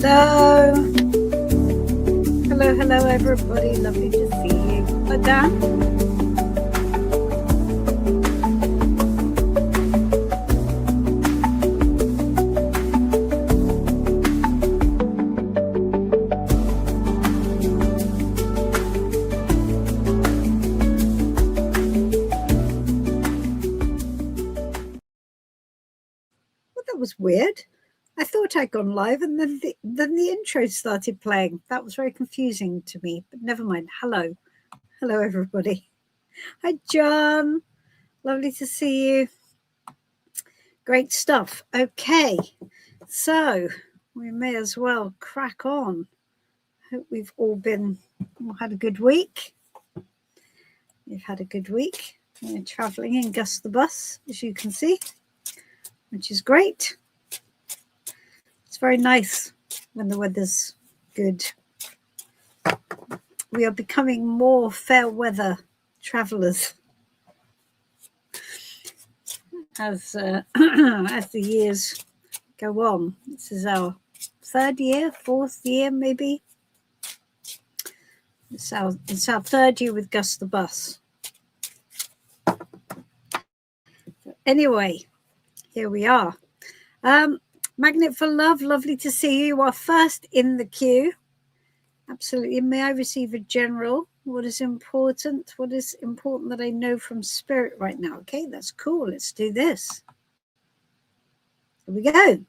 So, hello, everybody. Lovely to see you. Hello, Dan. Well, that was weird. I thought I'd gone live, and then the intro started playing. That was very confusing to me, but never mind. Hello, everybody. Hi, John. Lovely to see you. Great stuff. Okay, so we may as well crack on. Hope we've all had a good week. We've had a good week. We're traveling in Gus the bus, as you can see, which is great. It's very nice when the weather's good. We are becoming more fair weather travelers as as the years go on. This is our fourth year, maybe. It's our third year with Gus the bus. Anyway, here we are. Magnet for Love, lovely to see you. You are first in the queue. Absolutely. May I receive a general? What is important? What is important that I know from spirit right now? Okay, that's cool. Let's do this. Here we go.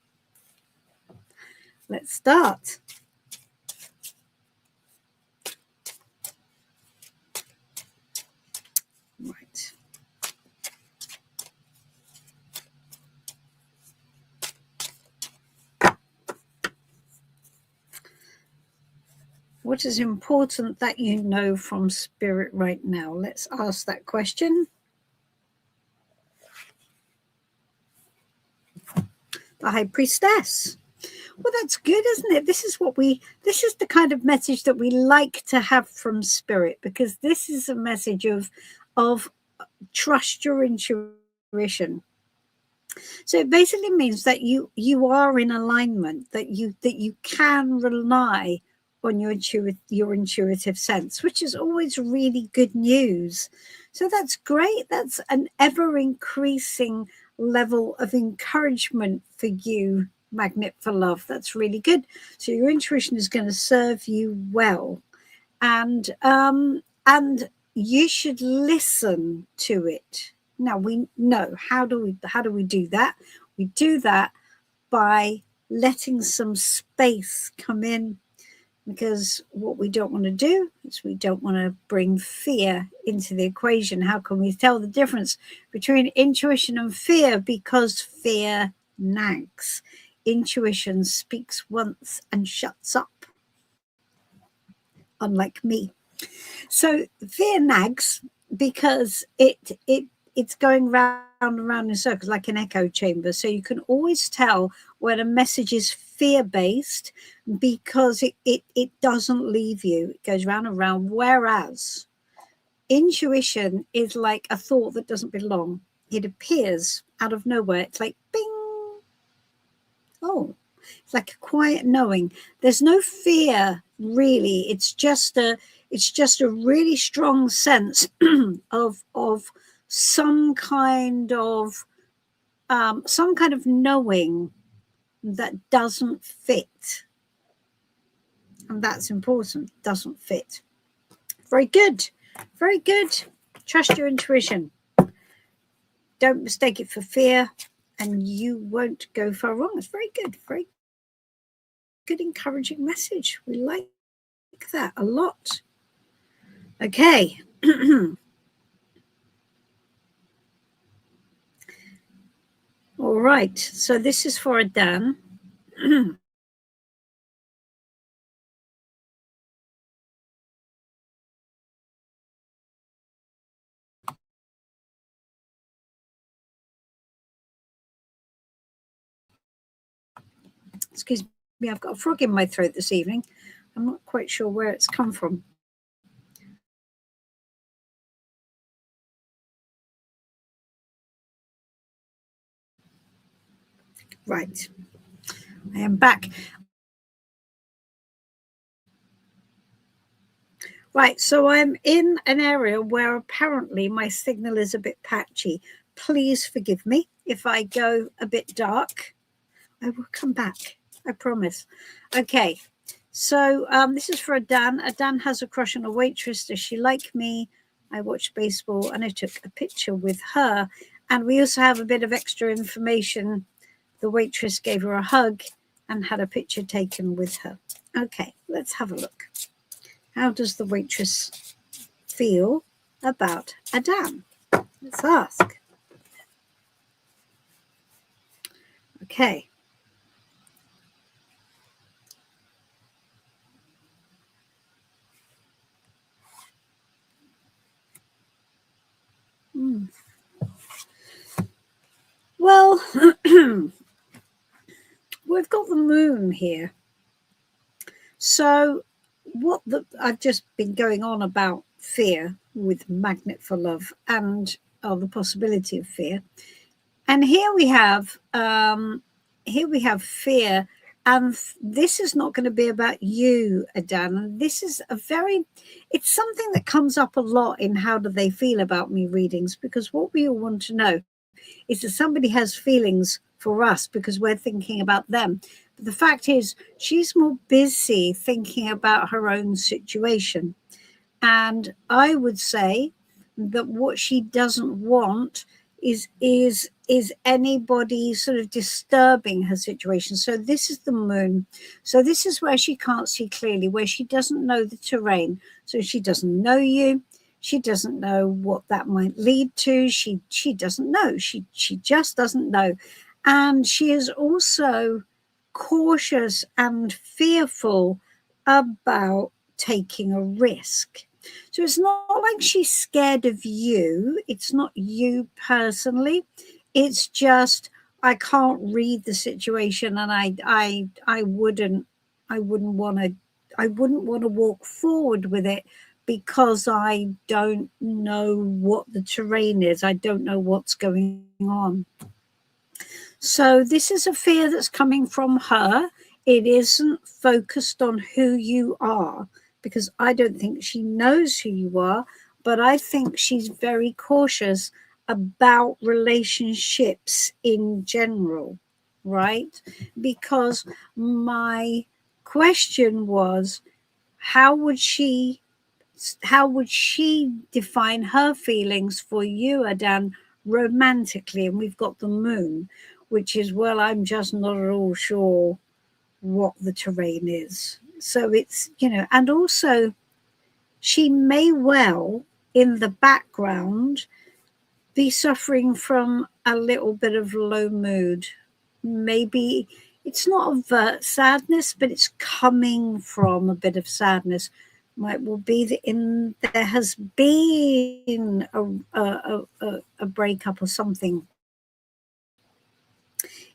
Let's start. Right. What is important that you know from spirit right now? Let's ask that question. The High Priestess. Well, that's good, isn't it? This is the kind of message that we like to have from spirit, because this is a message of trust your intuition. So it basically means that you are in alignment, that you can rely on your intuitive sense, which is always really good news. So that's great. That's an ever increasing level of encouragement for you, Magnet for Love. That's really good. So your intuition is going to serve you well, and you should listen to it. Now we know how do we do that? We do that by letting some space come in, because what we don't want to do is we don't want to bring fear into the equation. How can we tell the difference between intuition and fear? Because fear nags. Intuition speaks once and shuts up, unlike me. So fear nags because it's going round and round in circles like an echo chamber. So you can always tell when a message is fear-based because it doesn't leave you. It goes round and round. Whereas intuition is like a thought that doesn't belong. It appears out of nowhere. It's like bing. Oh, it's like a quiet knowing. There's no fear really. It's just a really strong sense of some kind of knowing that doesn't fit, and that's important. Doesn't fit. Very good, very good. Trust your intuition. Don't mistake it for fear, and you won't go far wrong. It's very good, very good, encouraging message. We like that a lot. Okay. All right, so this is for Dan. Excuse me, I've got a frog in my throat this evening. I'm not quite sure where it's come from. Right, I am back. Right, so I'm in an area where apparently my signal is a bit patchy. Please forgive me if I go a bit dark. I will come back, I promise. Okay, so this is for Adan. Adan has a crush on a waitress. Does she like me? I watched baseball and I took a picture with her. And we also have a bit of extra information. The waitress gave her a hug and had a picture taken with her. Okay, let's have a look. How does the waitress feel about Adan? Let's ask. Okay. Well, we've got the moon here. So I've just been going on about fear with Magnet for Love and the possibility of fear. And here we have fear, and this is not going to be about you, Adan. This is it's something that comes up a lot in How Do They Feel About Me readings, because what we all want to know is that somebody has feelings for us because we're thinking about them. But the fact is, she's more busy thinking about her own situation. And I would say that what she doesn't want is anybody sort of disturbing her situation. So this is the moon. So this is where she can't see clearly, where she doesn't know the terrain. So she doesn't know you. She doesn't know what that might lead to. She doesn't know. She just doesn't know. And she is also cautious and fearful about taking a risk. So it's not like she's scared of you. It's not you personally. It's just I can't read the situation, and I wouldn't want to walk forward with it because I don't know what the terrain is. I don't know what's going on. So this is a fear that's coming from her. It isn't focused on who you are, because I don't think she knows who you are, but I think she's very cautious about relationships in general, right? Because my question was, how would she define her feelings for you, Adan, romantically? And we've got the moon, which is, well, I'm just not at all sure what the terrain is. So it's, and also she may well in the background be suffering from a little bit of low mood. Maybe it's not overt sadness, but it's coming from a bit of sadness. Might well be that there has been a breakup or something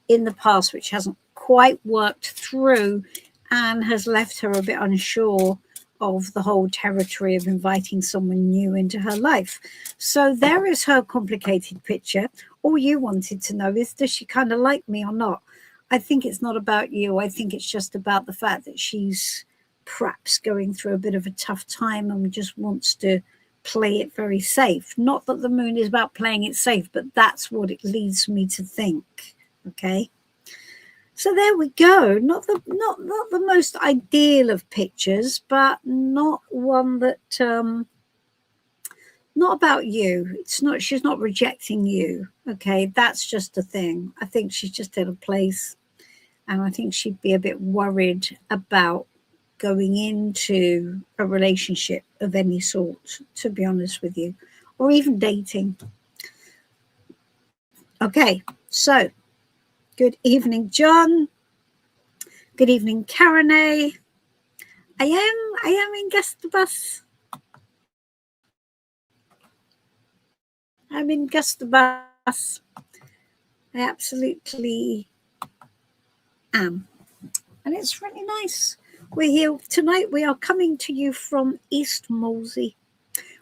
in the past which hasn't quite worked through and has left her a bit unsure of the whole territory of inviting someone new into her life. So there is her complicated picture. All you wanted to know is, does she kind of like me or not? I think it's not about you. I think it's just about the fact that she's perhaps going through a bit of a tough time and just wants to play it very safe. Not that the moon is about playing it safe, but that's what it leads me to think. Okay. So there we go. Not the most ideal of pictures, but not one that not about you. She's not rejecting you. Okay, that's just a thing. I think she's just in a place, and I think she'd be a bit worried about going into a relationship of any sort, to be honest with you, or even dating. Okay, so good evening, John. Good evening, Karine. I am in Gustavus. I'm in Gustavus. I absolutely am. And it's really nice. We're here tonight. We are coming to you from East Molesey,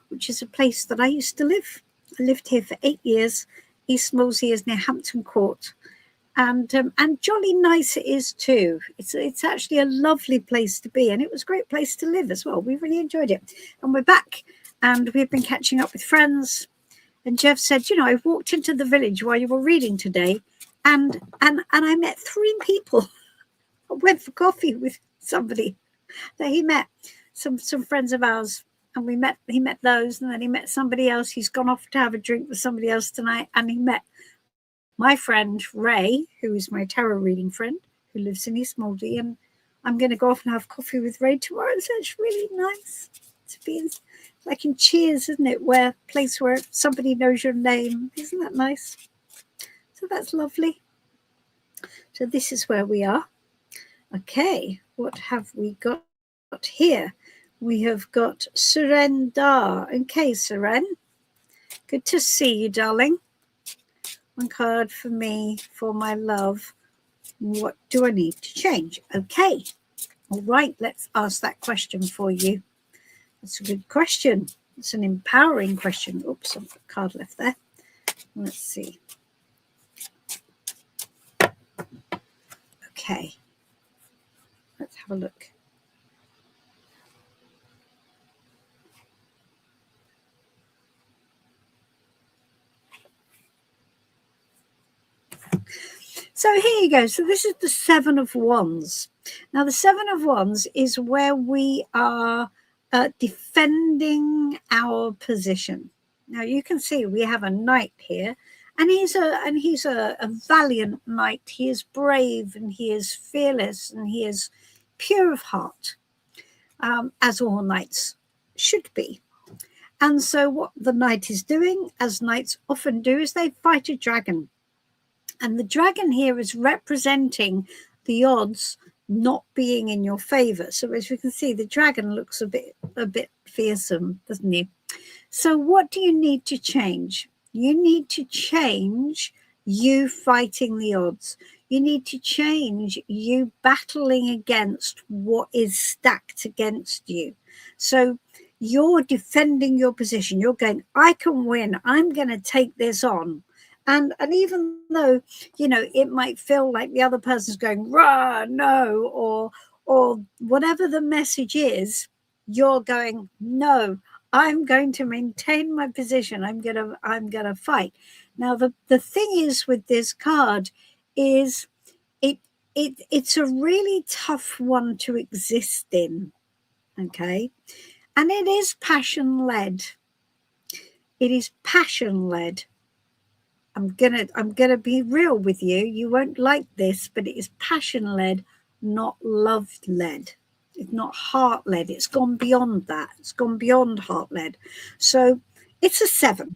which is a place that I used to live. I lived here for 8 years. East Molesey is near Hampton Court. And jolly nice it is too. It's actually a lovely place to be, and it was a great place to live as well. We really enjoyed it. And we're back, and we've been catching up with friends. And Jeff said, you know, I walked into the village while you were reading today, and I met 3 people. I went for coffee with somebody that he met, some friends of ours, and he met those, and then he met somebody else. He's gone off to have a drink with somebody else tonight, and he met my friend Ray, who is my tarot reading friend, who lives in East Mouldy, and I'm going to go off and have coffee with Ray tomorrow. So it's really nice to be in, like in Cheers, isn't it? Where place where somebody knows your name. Isn't that nice? So that's lovely. So this is where we are. Okay, what have we got here? We have got Surrender. Okay, Suren. Good to see you, darling. 1 card for me, for my love. What do I need to change? Okay. All right, let's ask that question for you. That's a good question. It's an empowering question. Oops, I've got a card left there. Let's see. Okay. Let's have a look. So here you go. So this is the 7 of Wands. Now the 7 of Wands is where we are defending our position. Now you can see we have a knight here, and he's a valiant knight. He is brave, and he is fearless, and he is pure of heart, as all knights should be. And so what the knight is doing, as knights often do, is they fight a dragon. And the dragon here is representing the odds not being in your favor. So as you can see, the dragon looks a bit fearsome, doesn't he? So what do you need to change? You need to change you fighting the odds. You need to change you battling against what is stacked against you. So you're defending your position. You're going, I can win. I'm going to take this on. And even though, you know, it might feel like the other person's going, rah, no, or whatever the message is, you're going, no, I'm going to maintain my position. I'm gonna fight. Now the thing is with this card is it's a really tough one to exist in. Okay. And it is passion led. It is passion led. I'm gonna be real with you. You won't like this, but it is passion led, not love led. It's not heart led. It's gone beyond that. It's gone beyond heart led. So it's a 7,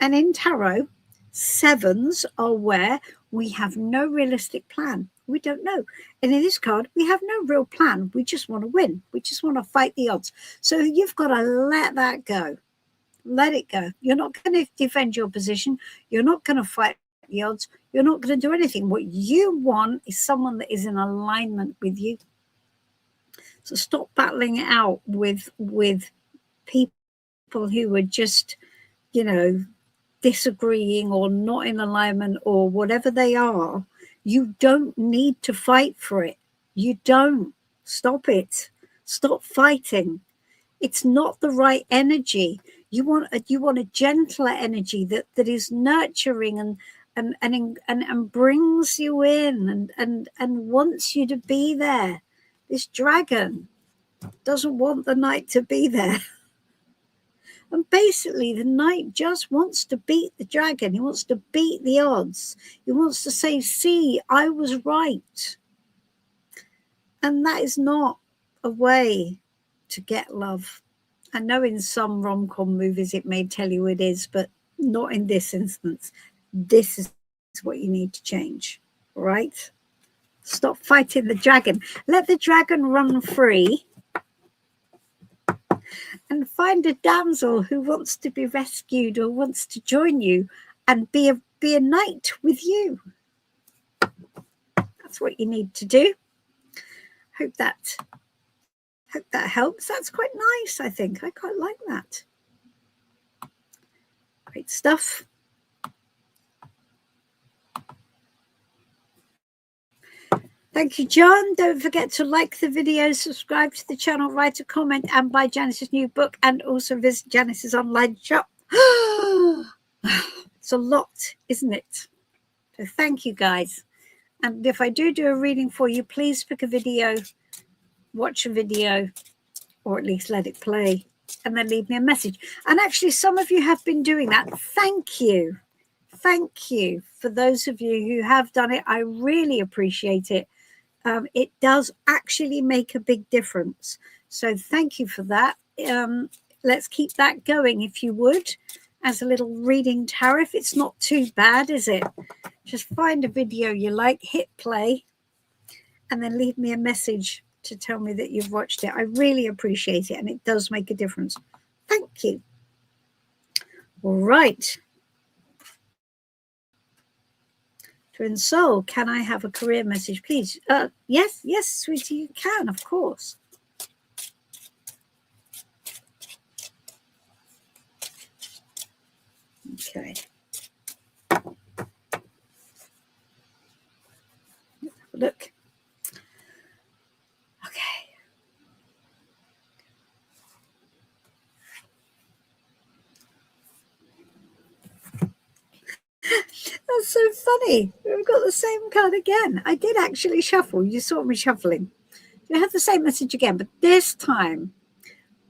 and in tarot, 7s are where we have no realistic plan. We don't know. And in this card, we have no real plan. We just want to win. We just want to fight the odds. So you've got to let that go. Let it go. You're not going to defend your position. You're not going to fight the odds. You're not going to do anything. What you want is someone that is in alignment with you. So stop battling it out with people who are just, you know, disagreeing or not in alignment or whatever they are. You don't need to fight for it. You don't. Stop it. Stop fighting. It's not the right energy. You want a gentler energy that is nurturing and brings you in and wants you to be there. This dragon doesn't want the knight to be there. And basically the knight just wants to beat the dragon. He wants to beat the odds. He wants to say, see, I was right. And that is not a way to get love. I know in some rom-com movies it may tell you it is, but not in this instance. This is what you need to change, right? Stop fighting the dragon. Let the dragon run free and find a damsel who wants to be rescued or wants to join you and be a knight with you. That's what you need to do. Hope that helps. That's quite nice, I think. I quite like that. Great stuff. Thank you, John. Don't forget to like the video, subscribe to the channel, write a comment, and buy Janice's new book, and also visit Janice's online shop. It's a lot, isn't it? So thank you, guys. And if I do a reading for you, please pick a video, watch a video, or at least let it play, and then leave me a message. And actually, some of you have been doing that. Thank you. Thank you for those of you who have done it. I really appreciate it. It does actually make a big difference. So thank you for that. Let's keep that going, if you would, as a little reading tariff. It's not too bad, is it? Just find a video you like, hit play, and then leave me a message to tell me that you've watched it. I really appreciate it, and it does make a difference. Thank you. All right. Twin Soul, can I have a career message, please? Yes, sweetie, you can, of course. Okay. Look. Okay. That's so funny. We've got the same card again. I did actually shuffle. You saw me shuffling. You have the same message again, but this time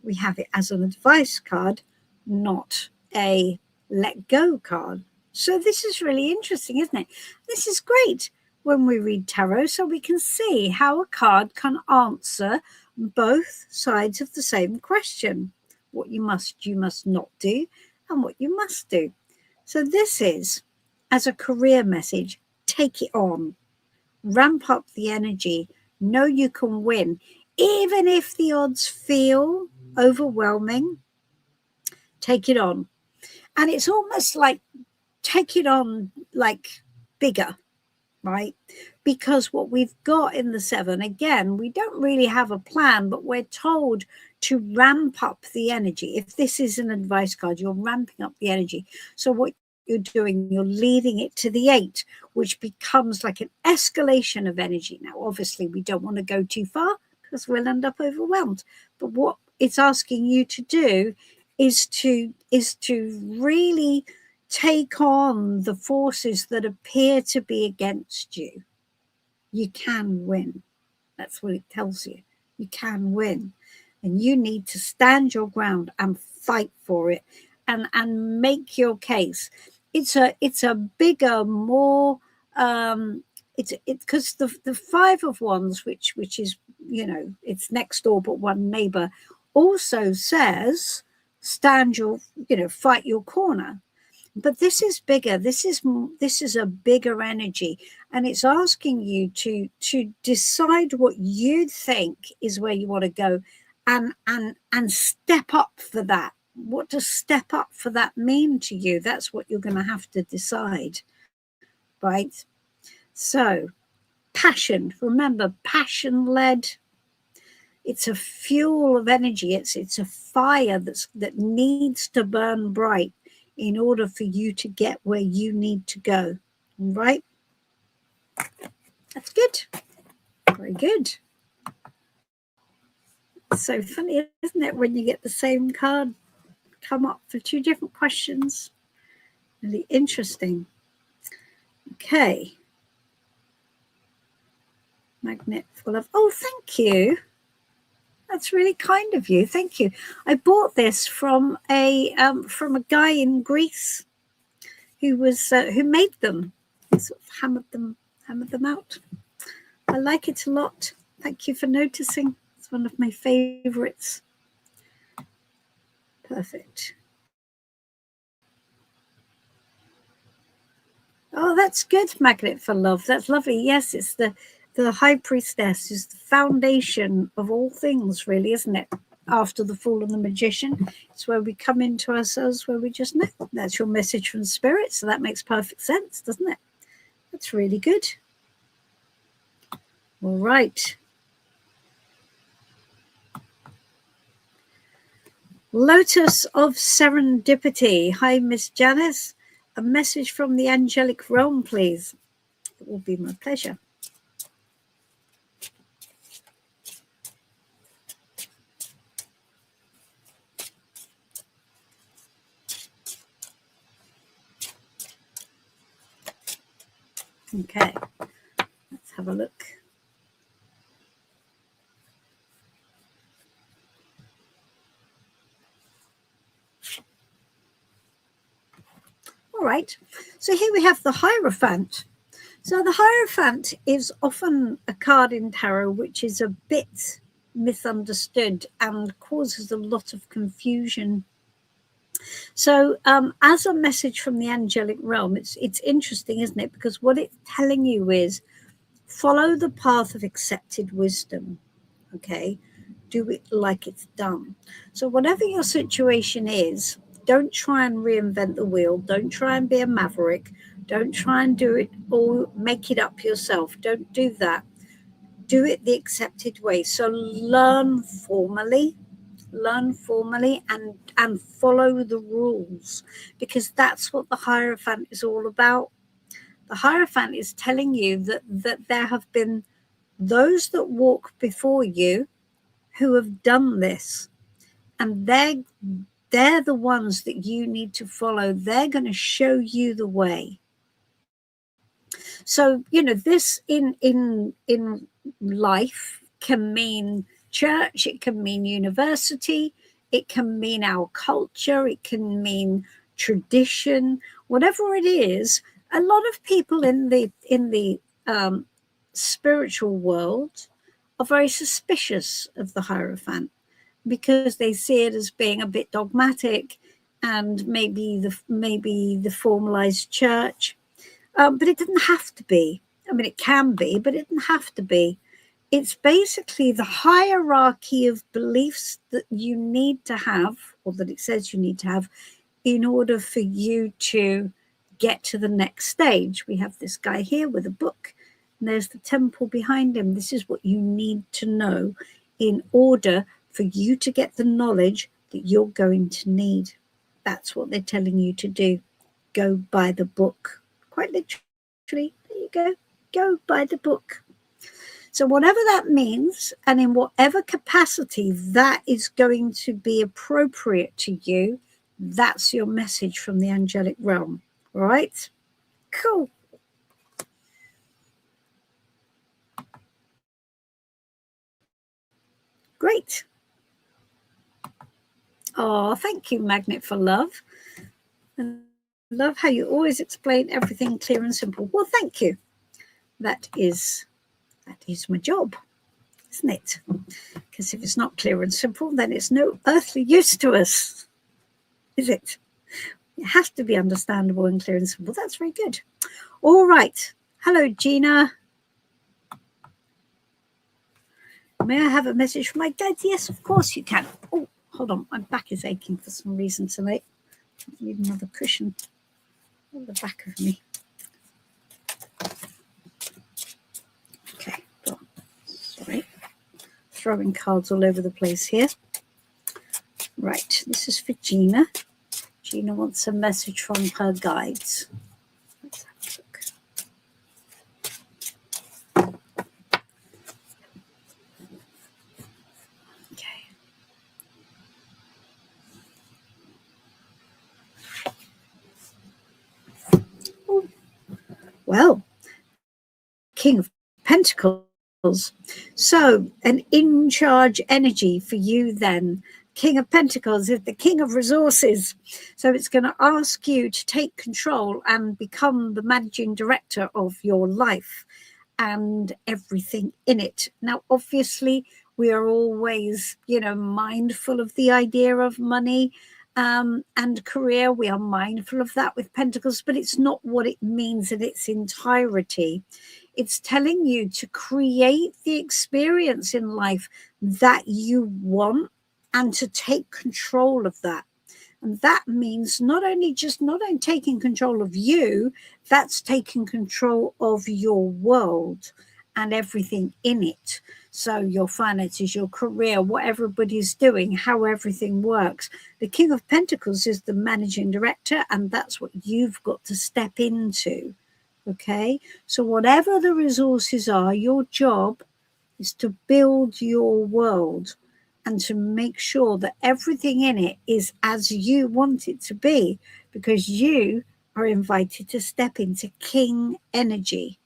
we have it as an advice card, not a let go card. So this is really interesting, isn't it? This is great when we read tarot, so we can see how a card can answer both sides of the same question. What you must not do, and what you must do. So this is, as a career message, take it on. Ramp up the energy. Know you can win. Even if the odds feel overwhelming, take it on. And it's almost like take it on like bigger, right? Because what we've got in the 7, again, we don't really have a plan, but we're told to ramp up the energy. If this is an advice card, you're ramping up the energy. So what you're doing, you're leading it to the 8, which becomes like an escalation of energy. Now, obviously, we don't want to go too far because we'll end up overwhelmed. But what it's asking you to do is to really take on the forces that appear to be against you. You can win. That's what it tells you. You can win. And you need to stand your ground and fight for it and make your case. It's a bigger, more it's because the 5 of Wands, which is, you know, it's next door but one neighbor, also says stand your, you know, fight your corner. But this is bigger. This is a bigger energy, and it's asking you to decide what you think is where you want to go, and step up for that. What does step up for that mean to you? That's what you're going to have to decide, right? So, passion. Remember, passion-led. It's a fuel of energy. It's a fire that needs to burn bright in order for you to get where you need to go. All right? That's good. Very good. It's so funny, isn't it, when you get the same card come up for 2 different questions? Really interesting. Okay. Magnet full of, oh, thank you. That's really kind of you. Thank you. I bought this from a guy in Greece who made them. He sort of hammered them out. I like it a lot. Thank you for noticing. It's one of my favorites. Perfect. Oh, that's good. Magnet for love. That's lovely. Yes, it's the High Priestess is the foundation of all things, really, isn't it? After the Fall of the Magician, it's where we come into ourselves, where we just know. That's your message from Spirit, so that makes perfect sense, doesn't it? That's really good. All right. Lotus of Serendipity. Hi, Miss Janice. A message from the angelic realm, please. It will be my pleasure. Okay, let's have a look. All right, so here we have the Hierophant. So the Hierophant is often a card in tarot which is a bit misunderstood and causes a lot of confusion. So as a message from the angelic realm, it's interesting, isn't it? Because what it's telling you is follow the path of accepted wisdom, okay? Do it like it's done. So whatever your situation is, don't try and reinvent the wheel. Don't try and be a maverick. Don't try and do it or make it up yourself. Don't do that. Do it the accepted way. So learn formally and follow the rules, because that's what the Hierophant is all about. The Hierophant is telling you that there have been those that walk before you who have done this, and they're the ones that you need to follow. They're going to show you the way. So this in life can mean church, it can mean university, it can mean our culture, it can mean tradition, whatever it is. A lot of people in the spiritual world are very suspicious of the Hierophant because they see it as being a bit dogmatic and maybe the formalized church. But it doesn't have to be. I mean, it can be, but it doesn't have to be. It's basically the hierarchy of beliefs that you need to have, or that it says you need to have, in order for you to get to the next stage. We have this guy here with a book, and there's the temple behind him. This is what you need to know in order for you to get the knowledge that you're going to need. That's what they're telling you to do. Go by the book. Quite literally, there you go by the book. So whatever that means, and in whatever capacity that is going to be appropriate to you, that's your message from the angelic realm. All right? Cool. Great. Oh, thank you, Magnet for Love. And I love how you always explain everything clear and simple. Well, thank you. That is my job, isn't it? Because if it's not clear and simple, then it's no earthly use to us, is it? It has to be understandable and clear and simple. That's very good. All right. Hello, Gina. May I have a message from my guides? Yes, of course you can. Oh, hold on. My back is aching for some reason tonight. I need another cushion on the back of me. Okay. Well, sorry. Throwing cards all over the place here. Right. This is for Gina. Gina wants a message from her guides. Let's have a look. Okay. Oh. Well, King of Pentacles. So an in-charge energy for you then. King of Pentacles is the king of resources. So it's going to ask you to take control and become the managing director of your life and everything in it. Now, obviously, we are always, mindful of the idea of money and career. We are mindful of that with Pentacles, but it's not what it means in its entirety. It's telling you to create the experience in life that you want and to take control of that. And that means not only taking control of you, that's taking control of your world and everything in it. So your finances, your career, what everybody's doing, how everything works. The King of Pentacles is the managing director, and that's what you've got to step into. Okay, so whatever the resources are, your job is to build your world and to make sure that everything in it is as you want it to be, because you are invited to step into king energy.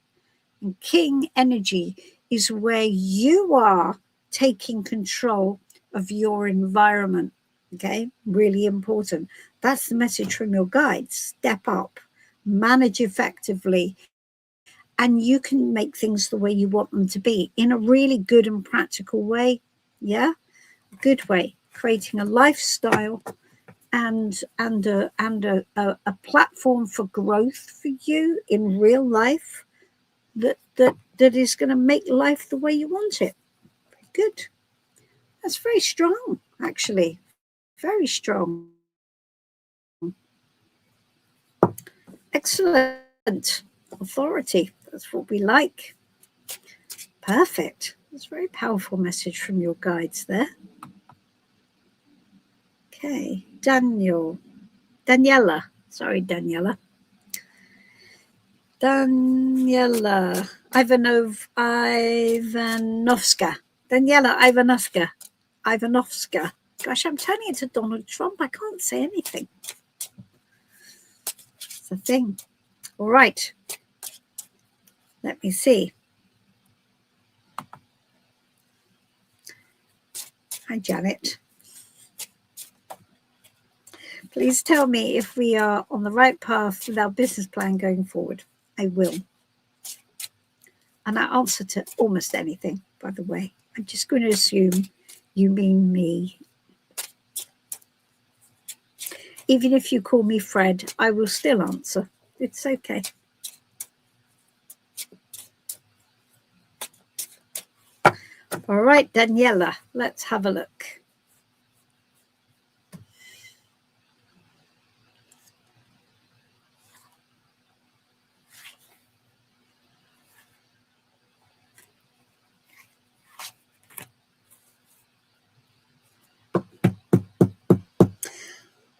And king energy is where you are taking control of your environment. Okay, really important. That's the message from your guides. Step up, manage effectively, and you can make things the way you want them to be in a really good and practical way. Yeah, good way, creating a lifestyle and a platform for growth for you in real life that is going to make life the way you want it. Very good. That's very strong, actually. Very strong. Excellent. Authority. That's what we like. Perfect. That's a very powerful message from your guides there. Okay. Daniela. Sorry, Daniela. Ivanovska. Daniela Ivanovska. Gosh, I'm turning into Donald Trump. I can't say anything. It's a thing. All right. Let me see. Hi, Janet. Please tell me if we are on the right path with our business plan going forward. I will. And I answer to almost anything, by the way. I'm just going to assume you mean me. Even if you call me Fred, I will still answer. It's okay. All right, Daniela, let's have a look.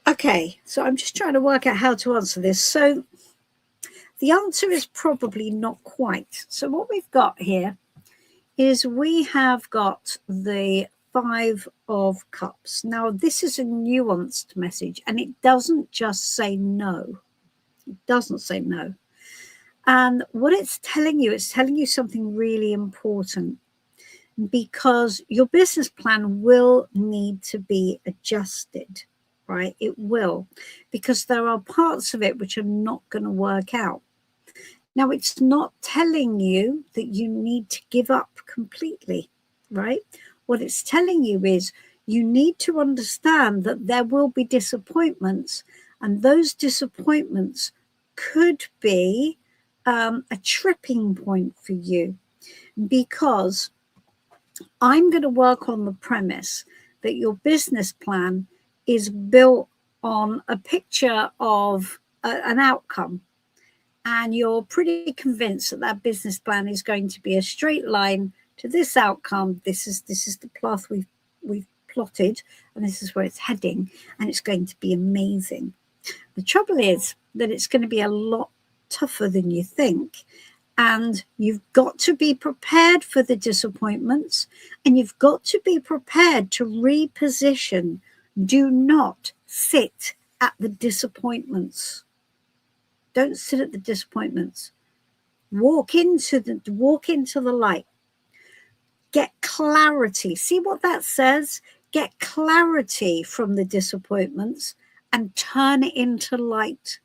Okay, so I'm just trying to work out how to answer this. So the answer is probably not quite. So what we've got here is we have got the 5 of Cups. Now, this is a nuanced message, and it doesn't just say no. It doesn't say no. And what it's telling you something really important, because your business plan will need to be adjusted, right? It will, because there are parts of it which are not going to work out. Now, it's not telling you that you need to give up completely, right? What it's telling you is you need to understand that there will be disappointments, and those disappointments could be a tripping point for you, because I'm going to work on the premise that your business plan is built on a picture of an outcome. And you're pretty convinced that that business plan is going to be a straight line to this outcome. This is the path we've plotted, and this is where it's heading, and it's going to be amazing. The trouble is that it's going to be a lot tougher than you think, and you've got to be prepared for the disappointments, and you've got to be prepared to reposition. Do not sit at the disappointments. Don't sit at the disappointments. Walk into the light. Get clarity. See what that says? Get clarity from the disappointments and turn it into light.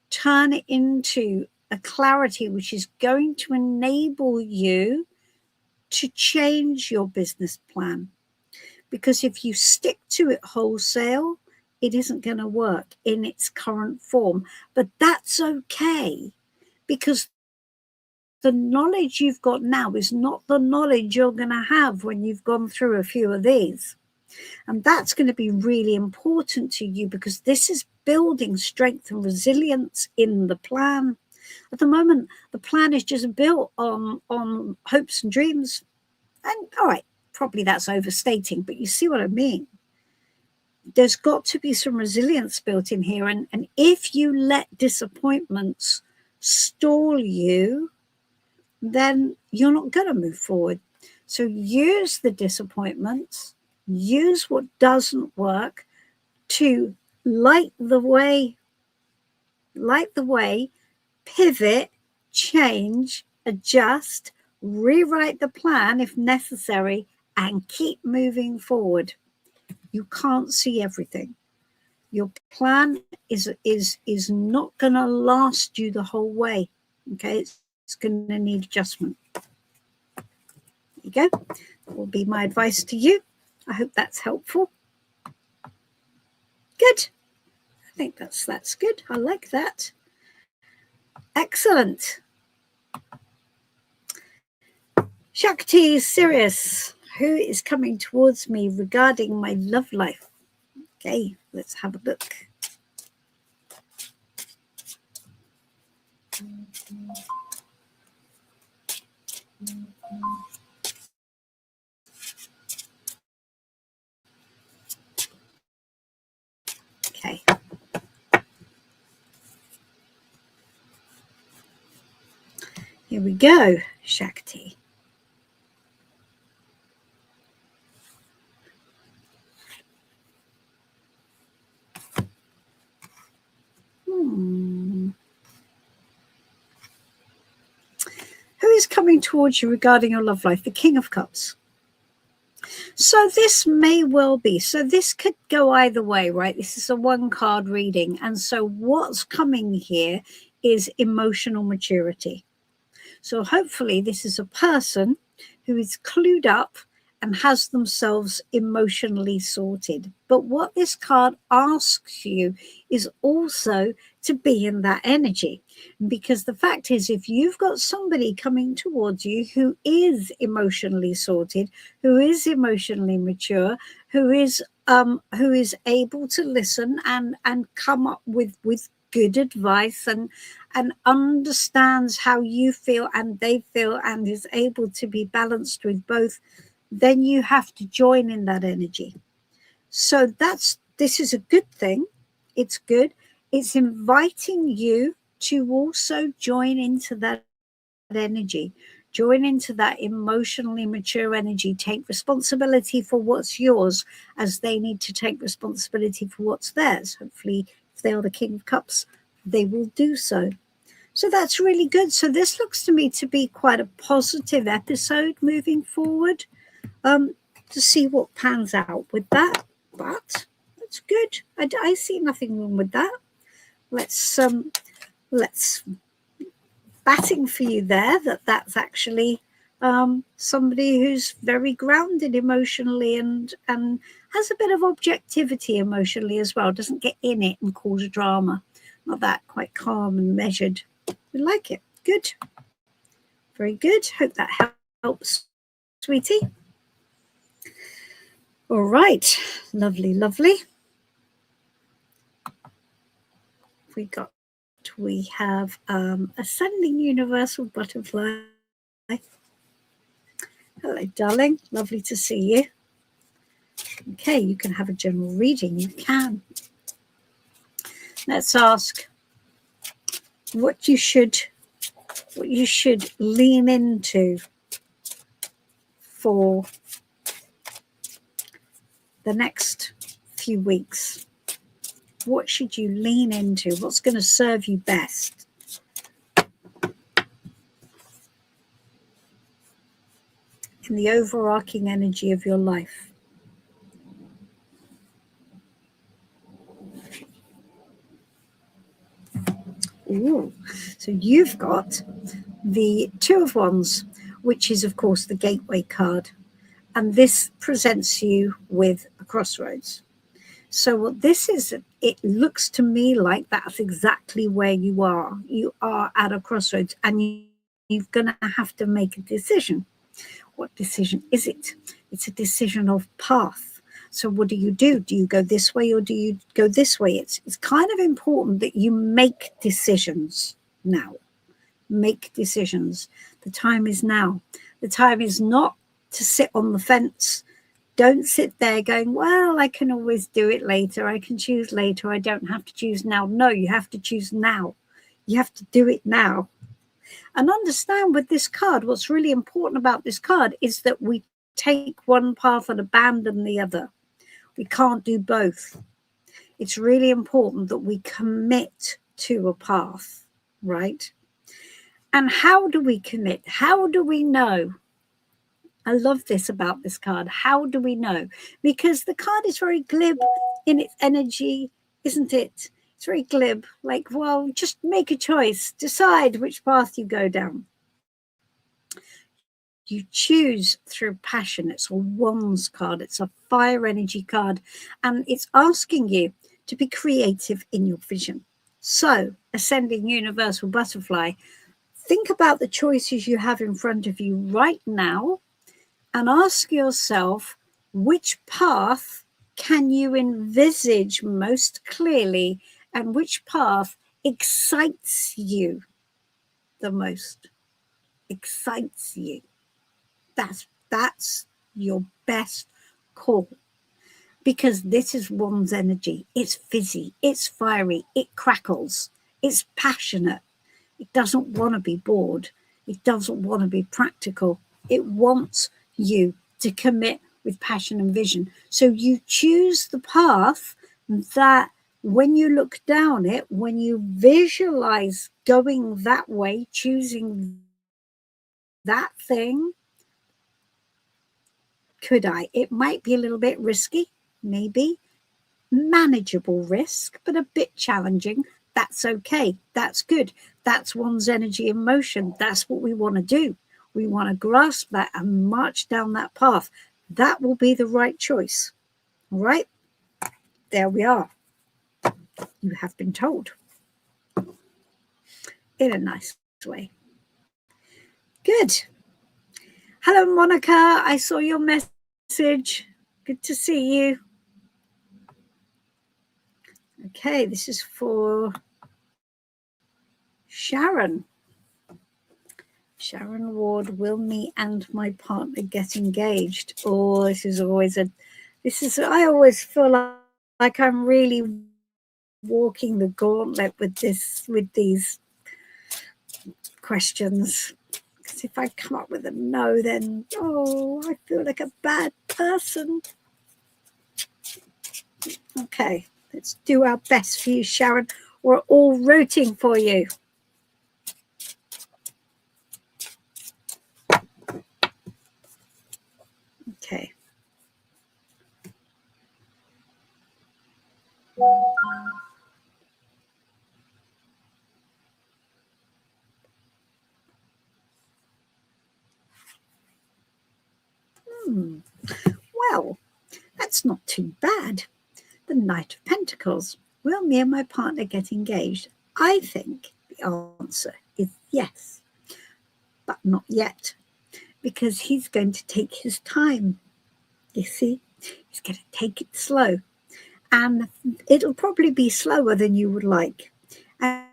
Turn it into a clarity which is going to enable you to change your business plan. Because if you stick to it wholesale, it isn't going to work in its current form. But that's okay, because the knowledge you've got now is not the knowledge you're going to have when you've gone through a few of these. And that's going to be really important to you, because this is building strength and resilience in the plan. At the moment, the plan is just built on hopes and dreams. And all right, probably that's overstating, but you see what I mean. There's got to be some resilience built in here. And if you let disappointments stall you, then you're not going to move forward. So use the disappointments, use what doesn't work to light the way, pivot, change, adjust, rewrite the plan if necessary, and keep moving forward. You can't see everything. Your plan is not going to last you the whole way. Okay, it's going to need adjustment. There you go. That will be my advice to you. I hope that's helpful. Good. I think that's good. I like that. Excellent. Shakti is Sirius. Who is coming towards me regarding my love life? Okay, let's have a look. Okay. Here we go, Shakti. Who is coming towards you regarding your love life? The King of Cups. So this may well be. So this could go either way, right? This is a one card reading. And so what's coming here is emotional maturity. So hopefully this is a person who is clued up and has themselves emotionally sorted. But what this card asks you is also to be in that energy. Because the fact is, if you've got somebody coming towards you who is emotionally sorted, who is emotionally mature, who is able to listen and come up with good advice and understands how you feel and they feel and is able to be balanced with both, then you have to join in that energy. So this is a good thing. It's good. It's inviting you to also join into that energy, join into that emotionally mature energy, take responsibility for what's yours as they need to take responsibility for what's theirs. Hopefully, if they are the King of Cups, they will do so. So that's really good. So this looks to me to be quite a positive episode moving forward. To see what pans out with that, but that's good. I see nothing wrong with that. Let's batting for you there. That's actually somebody who's very grounded emotionally and has a bit of objectivity emotionally as well. Doesn't get in it and cause a drama. Not that, quite calm and measured. We like it. Good. Very good. Hope that helps, sweetie. All right. Lovely, lovely. We have Ascending Universal Butterfly. Hello, darling. Lovely to see you. Okay, you can have a general reading. You can. Let's ask what you should lean into for the next few weeks. What should you lean into? What's going to serve you best? In the overarching energy of your life. Ooh. So you've got the Two of Wands, which is, of course, the gateway card. And this presents you with a crossroads. So what this is, it looks to me like that's exactly where you are. You are at a crossroads and you're going to have to make a decision. What decision is it? It's a decision of path. So what do? Do you go this way or do you go this way? It's kind of important that you make decisions now. Make decisions. The time is now. The time is not to sit on the fence. Don't sit there going, well, I can always do it later. I can choose later. I don't have to choose now. No, you have to choose now. You have to do it now. And understand with this card, what's really important about this card is that we take one path and abandon the other. We can't do both. It's really important that we commit to a path, right? And how do we commit? How do we know? I love this about this card. How do we know? Because the card is very glib in its energy, isn't it? It's very glib. Like, well, just make a choice. Decide which path you go down. You choose through passion. It's a wands card. It's a fire energy card. And it's asking you to be creative in your vision. So, ascending universal butterfly, think about the choices you have in front of you right now and ask yourself, which path can you envisage most clearly and which path excites you the most? Excites you. That's your best call, because this is one's energy. It's fizzy, it's fiery, it crackles, it's passionate. It doesn't want to be bored. It doesn't want to be practical. It wants you to commit with passion and vision. So you choose the path that when you look down it, when you visualize going that way, choosing that thing, it might be a little bit risky, maybe manageable risk, but a bit challenging. That's okay. That's good. That's one's energy in motion. That's what we want to do. We want to grasp that and march down that path. That will be the right choice. All right? There we are. You have been told in a nice way. Good. Hello, Monica. I saw your message. Good to see you. Okay, this is for Sharon. Sharon Ward, will me and my partner get engaged? Oh, I always feel like I'm really walking the gauntlet with these questions. Because if I come up with a no, then, I feel like a bad person. Okay, let's do our best for you, Sharon. We're all rooting for you. Okay. Well, that's not too bad. The Knight of Pentacles. Will me and my partner get engaged? I think the answer is yes, but not yet, because he's going to take his time. You see, he's going to take it slow, and it'll probably be slower than you would like. And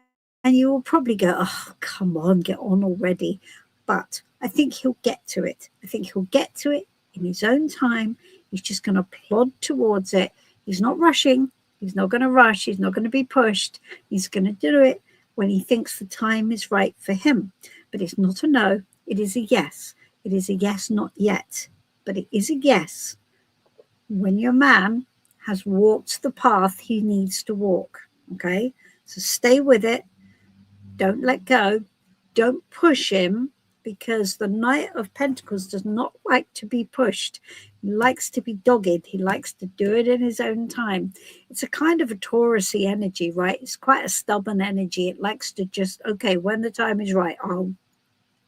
you will probably go, oh, come on, get on already. But I think he'll get to it. I think he'll get to it in his own time. He's just going to plod towards it. He's not rushing. He's not going to rush. He's not going to be pushed. He's going to do it when he thinks the time is right for him. But it's not a no. It is a yes. It is a yes, not yet. But it is a yes when your man has walked the path he needs to walk. Okay? So stay with it. Don't let go. Don't push him, because the Knight of Pentacles does not like to be pushed. He likes to be dogged. He likes to do it in his own time. It's a kind of a Taurus-y energy, right? It's quite a stubborn energy. It likes to just, okay, when the time is right, I'll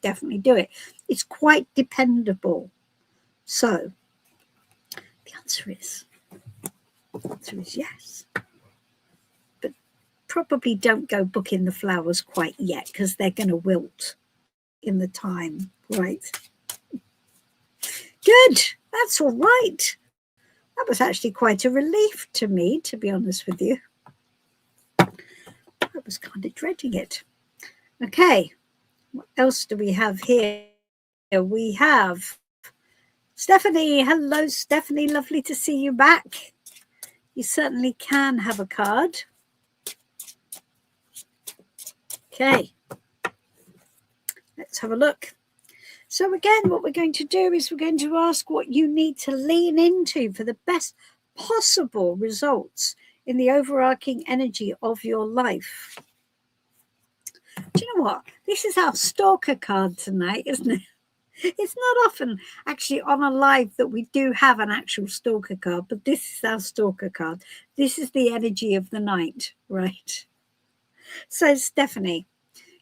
definitely do it. It's quite dependable. So the answer is yes. But probably don't go booking the flowers quite yet, because they're going to wilt in the time, right? Good. That's all right. That was actually quite a relief to me, to be honest with you. I was kind of dreading it. Okay. What else do we have here? We have Stephanie. Hello, Stephanie. Lovely to see you back. You certainly can have a card. Okay. Let's have a look. So again, what we're going to do is we're going to ask what you need to lean into for the best possible results in the overarching energy of your life. Do you know what? This is our stalker card tonight, isn't it? It's not often actually on a live that we do have an actual stalker card, but this is our stalker card. This is the energy of the night, right? So Stephanie,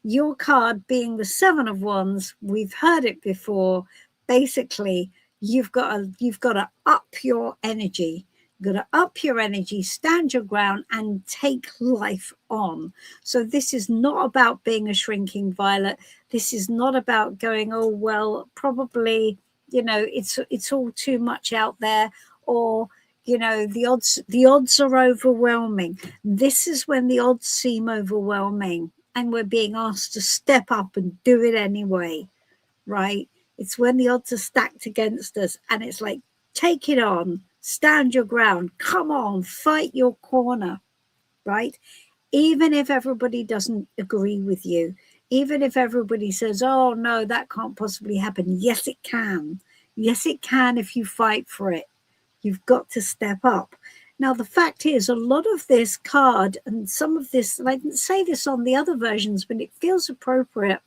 your card being the 7 of Wands, we've heard it before. Basically, you've got to up your energy. You've got to up your energy, stand your ground, and take life on. So this is not about being a shrinking violet. This is not about going, oh well, probably, you know, it's all too much out there, or you know, the odds are overwhelming. This is when the odds seem overwhelming and we're being asked to step up and do it anyway, right? It's when the odds are stacked against us and it's like, take it on, stand your ground, come on, fight your corner, right? Even if everybody doesn't agree with you, even if everybody says, oh no, that can't possibly happen. Yes, it can. Yes, it can if you fight for it. You've got to step up. Now, the fact is, a lot of this card and some of this, and I didn't say this on the other versions, but it feels appropriate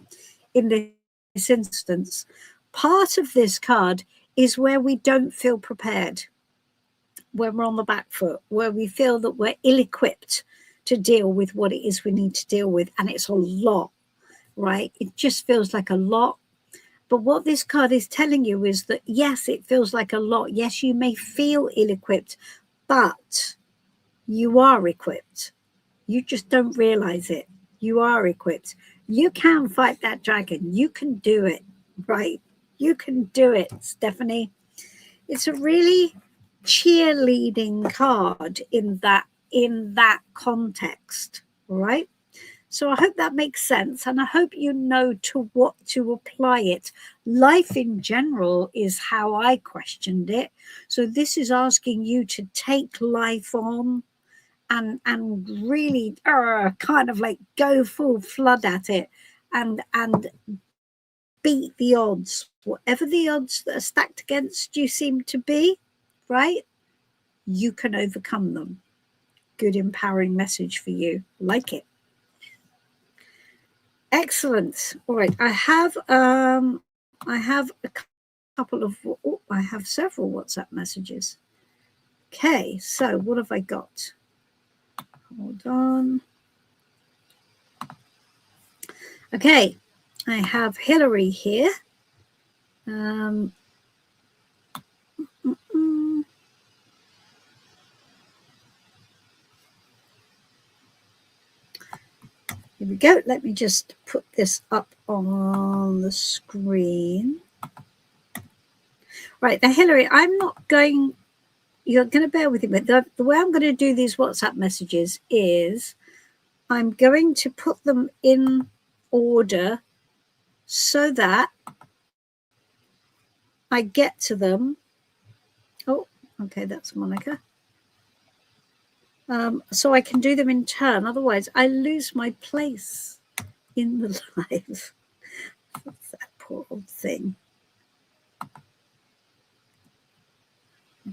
in this instance. Part of this card is where we don't feel prepared, when we're on the back foot, where we feel that we're ill-equipped to deal with what it is we need to deal with. And it's a lot, right? It just feels like a lot. But what this card is telling you is that, yes, it feels like a lot. Yes, you may feel ill-equipped, but you are equipped. You just don't realize it. You are equipped. You can fight that dragon. You can do it, right? You can do it, Stephanie. It's a really cheerleading card in that context, right? So I hope that makes sense, and I hope you know to what to apply it. Life in general is how I questioned it. So this is asking you to take life on and really kind of like go full flood at it and beat the odds. Whatever the odds that are stacked against you seem to be, right? You can overcome them. Good empowering message for you. Like it. Excellent. All right, I have a couple of, I have several WhatsApp messages. Okay, so what have I got? Hold on. Okay, I have Hillary here. Here we go. Let me just put this up on the screen. Right, now Hillary, I'm not going, you're going to bear with me, but the way I'm going to do these WhatsApp messages is I'm going to put them in order so that I get to them. Oh, okay, that's Monica. So I can do them in turn. Otherwise, I lose my place in the live. What's that poor old thing?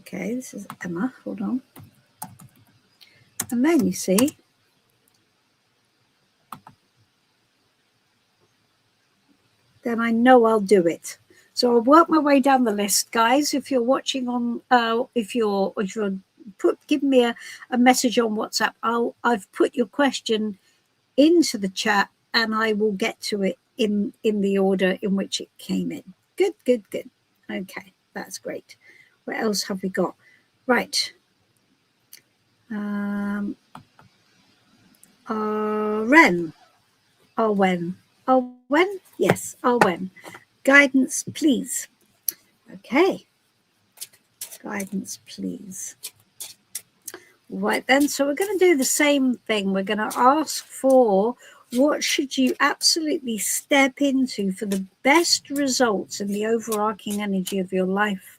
Okay, this is Emma. Hold on. And then you see, then I know I'll do it. So I'll work my way down the list, guys. If you're watching on, if you're give me a message on WhatsApp. I've put your question into the chat, and I will get to it in the order in which it came in. Good, good, good. Okay, that's great. What else have we got? Right. Ren. Arwen. Arwen? Yes, Arwen. Guidance, please. Okay. Guidance, please. Right then, so we're going to do the same thing. We're going to ask for what should you absolutely step into for the best results in the overarching energy of your life.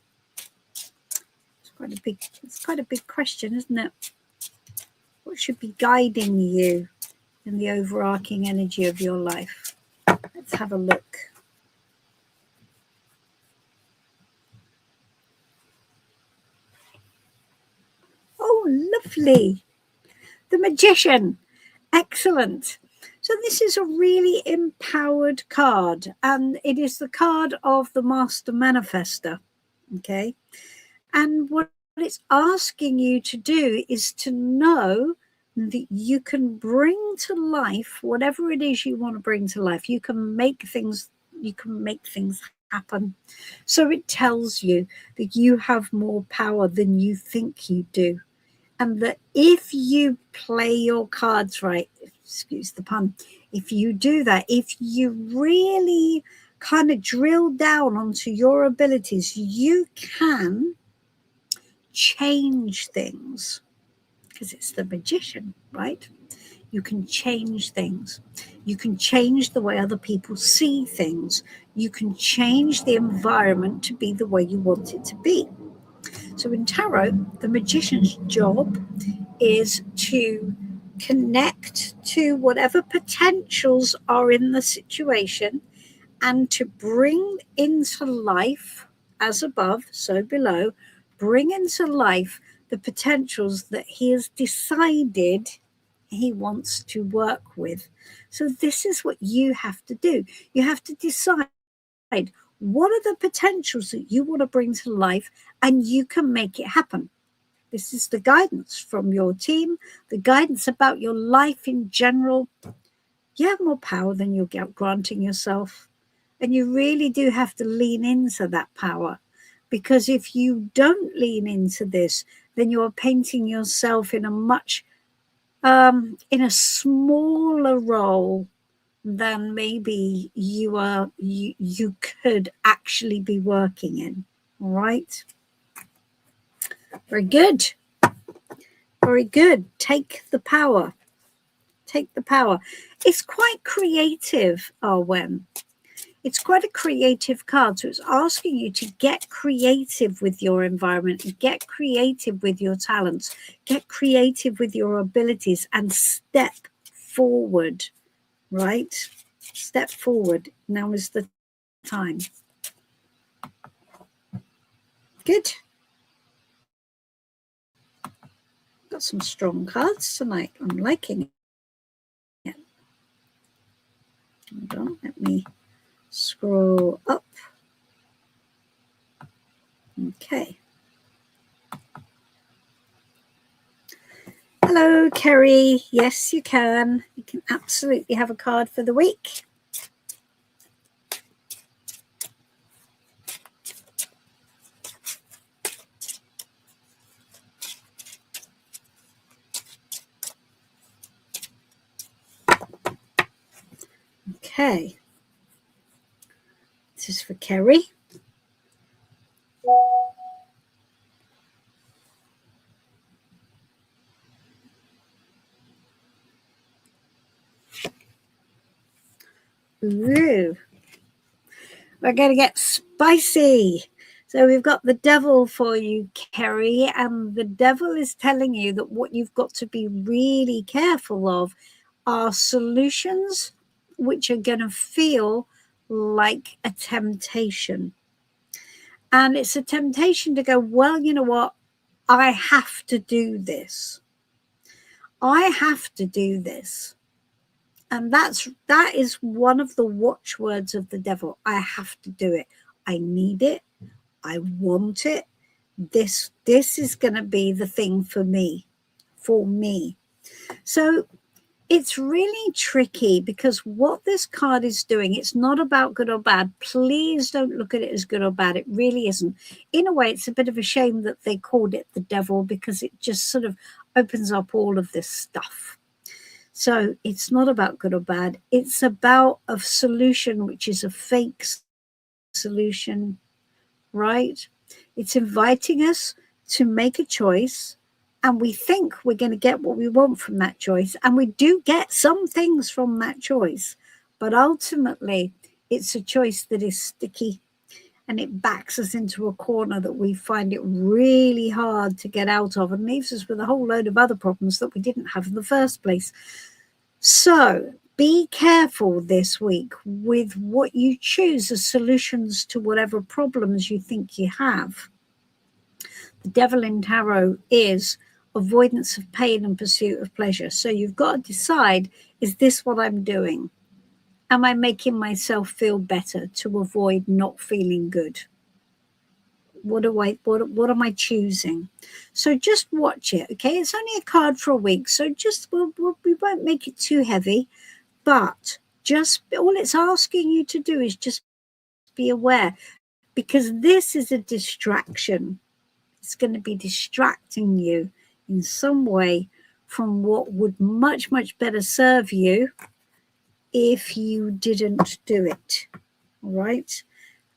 It's quite a big question, isn't it? What should be guiding you in the overarching energy of your life? Let's have a look. Oh, lovely. The Magician. Excellent. So this is a really empowered card, and it is the card of the Master Manifester. Okay. And what it's asking you to do is to know that you can bring to life whatever it is you want to bring to life. You can make things happen. So it tells you that you have more power than you think you do. And that if you play your cards right, excuse the pun, if you do that, if you really kind of drill down onto your abilities, you can change things, because it's the magician, right? You can change things. You can change the way other people see things. You can change the environment to be the way you want it to be. So in tarot, the magician's job is to connect to whatever potentials are in the situation and to bring into life, as above, so below, bring into life the potentials that he has decided he wants to work with. So this is what you have to do. You have to decide what are the potentials that you want to bring to life, and you can make it happen. This is the guidance from your team, the guidance about your life in general. You have more power than you're granting yourself. And you really do have to lean into that power, because if you don't lean into this, then you're painting yourself in a much, in a smaller role than maybe you could actually be working in. All right. Very good. Very good. Take the power. Take the power. It's quite creative, Arwen. It's quite a creative card. So it's asking you to get creative with your environment, get creative with your talents, get creative with your abilities, and step forward, right? Step forward. Now is the time. Good. Got some strong cards tonight. I'm liking it. Hold on, let me scroll up. Okay. Hello, Kerry. Yes, you can. You can absolutely have a card for the week. Okay. This is for Kerry. Ooh. We're going to get spicy. So we've got the devil for you, Kerry, and the devil is telling you that what you've got to be really careful of are solutions which are going to feel like a temptation. And it's a temptation to go, well, you know what? I have to do this. I have to do this. And that is one of the watchwords of the devil. I have to do it. I need it. I want it. This is going to be the thing for me. So it's really tricky, because what this card is doing, it's not about good or bad. Please don't look at it as good or bad. It really isn't. In a way, it's a bit of a shame that they called it the devil, because it just sort of opens up all of this stuff. So it's not about good or bad. It's about a solution which is a fake solution, right? It's inviting us to make a choice, and we think we're going to get what we want from that choice. And we do get some things from that choice. But ultimately, it's a choice that is sticky, and it backs us into a corner that we find it really hard to get out of, and leaves us with a whole load of other problems that we didn't have in the first place. So be careful this week with what you choose as solutions to whatever problems you think you have. The devil in tarot is avoidance of pain and pursuit of pleasure. So you've got to decide, is this what I'm doing? Am I making myself feel better to avoid not feeling good? What am I choosing? So just watch it, okay? It's only a card for a week, so just we won't make it too heavy, but just all it's asking you to do is just be aware, because this is a distraction. It's going to be distracting you in some way from what would much, much better serve you if you didn't do it. All right?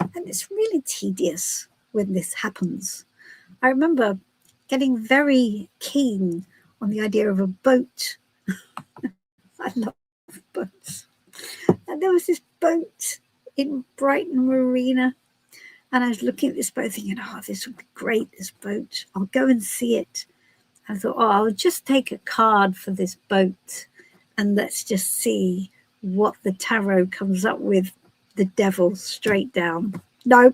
And it's really tedious when this happens. I remember getting very keen on the idea of a boat. I love boats. And there was this boat in Brighton Marina. And I was looking at this boat thinking, oh, this would be great, this boat. I'll go and see it. I thought, oh, I'll just take a card for this boat and let's just see what the tarot comes up with. The devil straight down. No.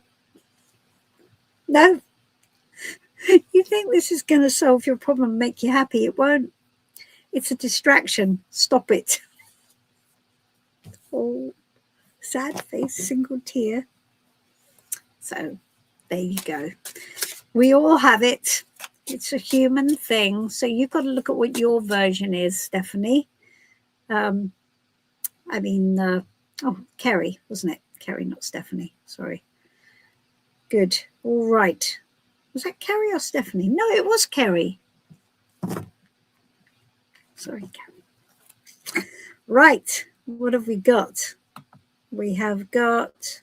You think this is going to solve your problem, make you happy? It won't. It's a distraction. Stop it. Oh, sad face, single tear. So there you go. We all have it. It's a human thing. So you've got to look at what your version is, Stephanie. Kerry, wasn't it? Kerry, not Stephanie. Sorry. Good. All right. Was that Kerry or Stephanie? No, it was Kerry. Sorry, Kerry. Right. What have we got? We have got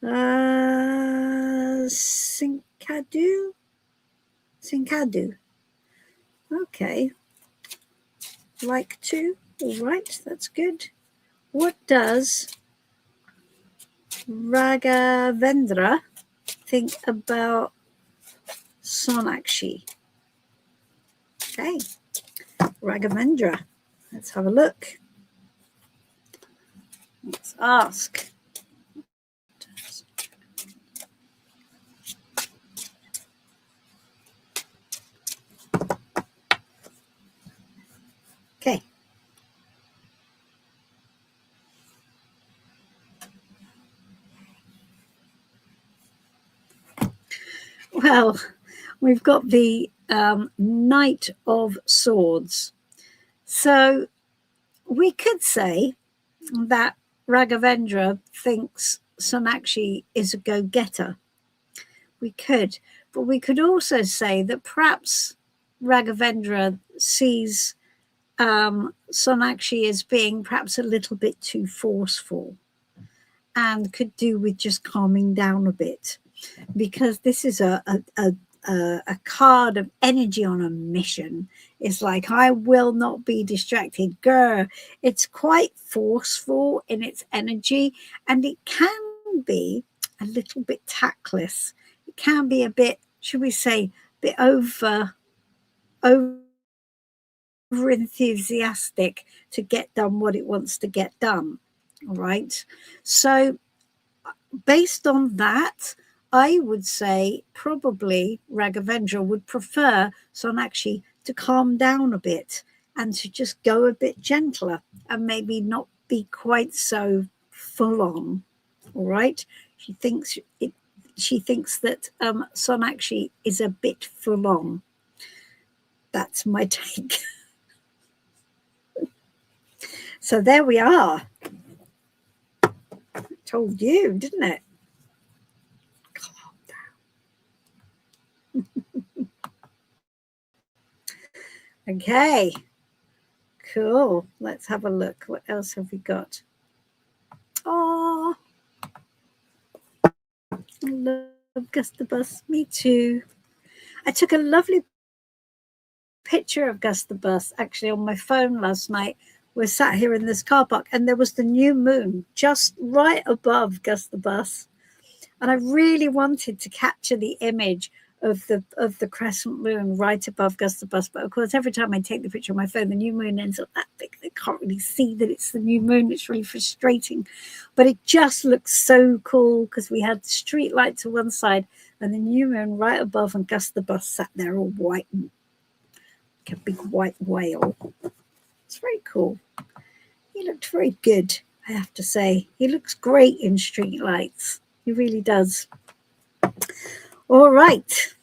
Sinkadu. Okay. Like to. All right. That's good. What does Raghavendra think about Sonakshi? Okay. Raghavendra. Let's have a look. Let's ask. Okay. Well, we've got the Knight of Swords. So we could say that Raghavendra thinks Sonakshi is a go-getter. We could. But we could also say that perhaps Raghavendra sees Sonakshi as being perhaps a little bit too forceful and could do with just calming down a bit, because this is a card of energy on a mission. It's like, I will not be distracted. Grr. It's quite forceful in its energy, and it can be a little bit tactless. It can be a bit, should we say, a bit over enthusiastic to get done what it wants to get done. All right. So based on that, I would say probably Raghavendra would prefer Sonakshi to calm down a bit and to just go a bit gentler and maybe not be quite so full on. All right. She thinks that Sonakshi is a bit full on. That's my take. So there we are. I told you, didn't it? Calm down. Okay. Cool. Let's have a look. What else have we got? Oh, I love Gus the Bus. Me too. I took a lovely picture of Gus the Bus actually on my phone last night. We're sat here in this car park and there was the new moon just right above Gus the Bus. And I really wanted to capture the image of the crescent moon right above Gus the Bus. But of course, every time I take the picture on my phone, the new moon ends up that big. I can't really see that it's the new moon. It's really frustrating. But it just looks so cool because we had the street light to one side and the new moon right above, and Gus the Bus sat there all white and like a big white whale. It's very cool. He looked very good, I have to say. He looks great in street lights. He really does. All right.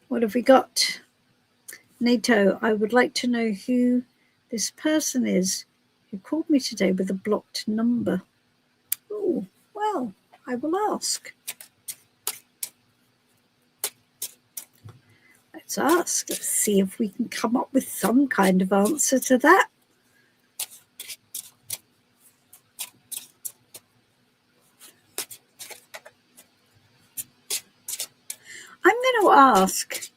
What have we got? NATO, I would like to know who this person is who called me today with a blocked number. Oh, well, I will ask. Let's ask. Let's see if we can come up with some kind of answer to that. I'm going to ask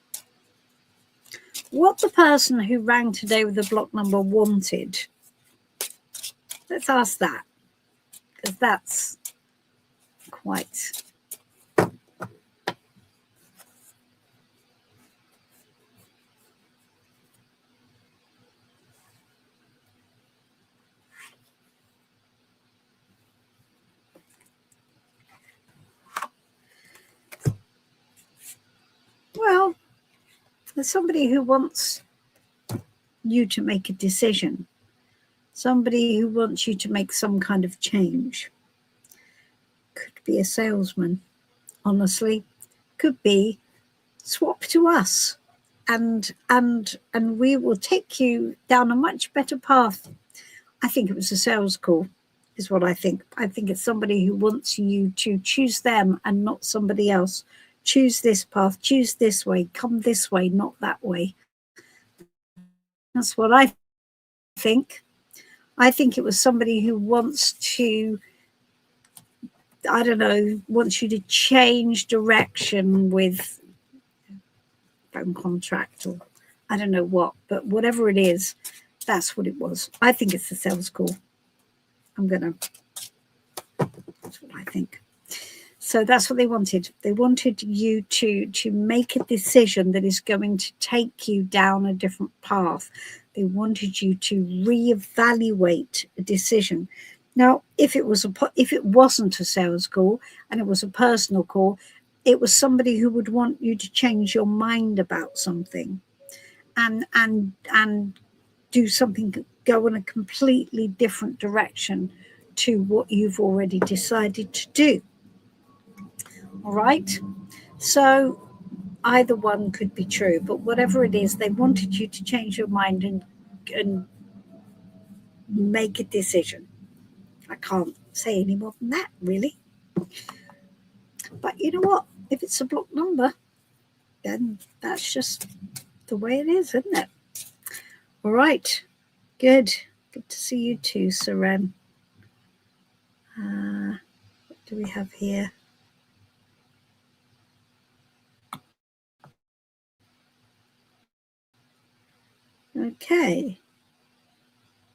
what the person who rang today with the block number wanted. Let's ask that, because that's quite... Well, there's somebody who wants you to make a decision. Somebody who wants you to make some kind of change. Could be a salesman, honestly. Could be swap to us and we will take you down a much better path. I think it was a sales call, is what I think. I think it's somebody who wants you to choose them and not somebody else. Choose this path, choose this way, come this way, not that way. That's what I think. I think it was somebody who wants to, I don't know, wants you to change direction with phone contract or I don't know what, but whatever it is, that's what it was. I think it's a sales call. That's what I think. So that's what they wanted. They wanted you to make a decision that is going to take you down a different path. They wanted you to reevaluate a decision. Now, if it wasn't a sales call and it was a personal call, it was somebody who would want you to change your mind about something and do something, go in a completely different direction to what you've already decided to do. All right. So either one could be true, but whatever it is, they wanted you to change your mind and make a decision. I can't say any more than that, really. But you know what? If it's a block number, then that's just the way it is, isn't it? All right. Good. Good to see you too, Seren. What do we have here? Okay.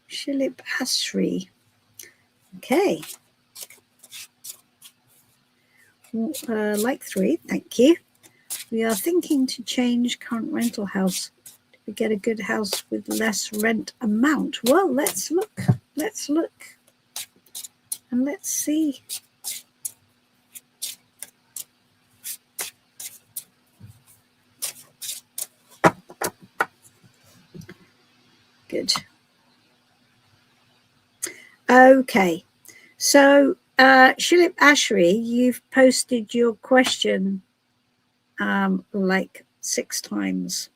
Shilip Ashri. Okay. Like 3, thank you. We are thinking to change current rental house to get a good house with less rent amount. Well, let's look. Let's look. And let's see. Good. Okay. So, Shilip Ashri, you've posted your question like 6 times.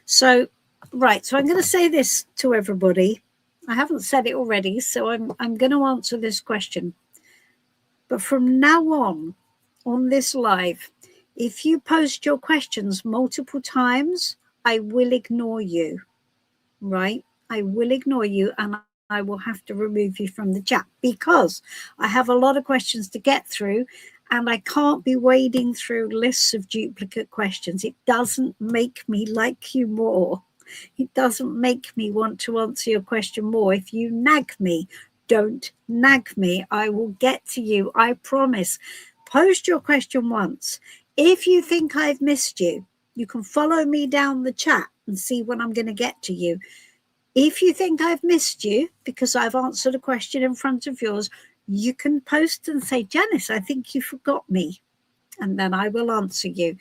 So, right. So I'm going to say this to everybody. I haven't said it already, so I'm going to answer this question. But from now on this live, if you post your questions multiple times, I will ignore you, right? I will ignore you and I will have to remove you from the chat because I have a lot of questions to get through and I can't be wading through lists of duplicate questions. It doesn't make me like you more. It doesn't make me want to answer your question more. If you nag me, don't nag me. I will get to you. I promise. Post your question once. If you think I've missed you, you can follow me down the chat and see when I'm going to get to you. If you think I've missed you because I've answered a question in front of yours, you can post and say, Janice, I think you forgot me. and then I will answer you.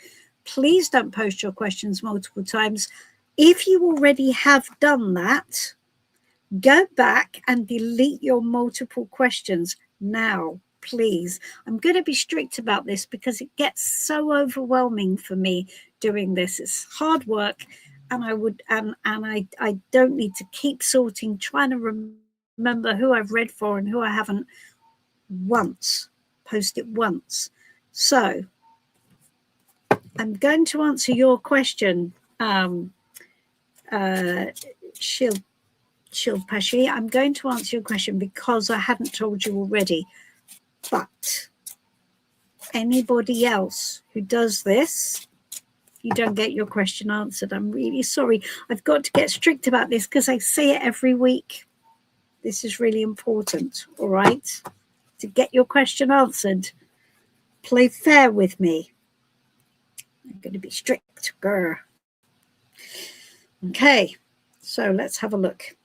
Please don't post your questions multiple times. If you already have done that, go back and delete your multiple questions now, please. I'm going to be strict about this because it gets so overwhelming for me doing this. It's hard work, and I don't need to keep sorting, trying to remember who I've read for and who I haven't post it once. So I'm going to answer your question, Shilpashi. I'm going to answer your question because I hadn't told you already. But anybody else who does this, you don't get your question answered. I'm really sorry. I've got to get strict about this because I say it every week. This is really important, all right? To get your question answered, play fair with me. I'm going to be strict, grr. Okay, so let's have a look.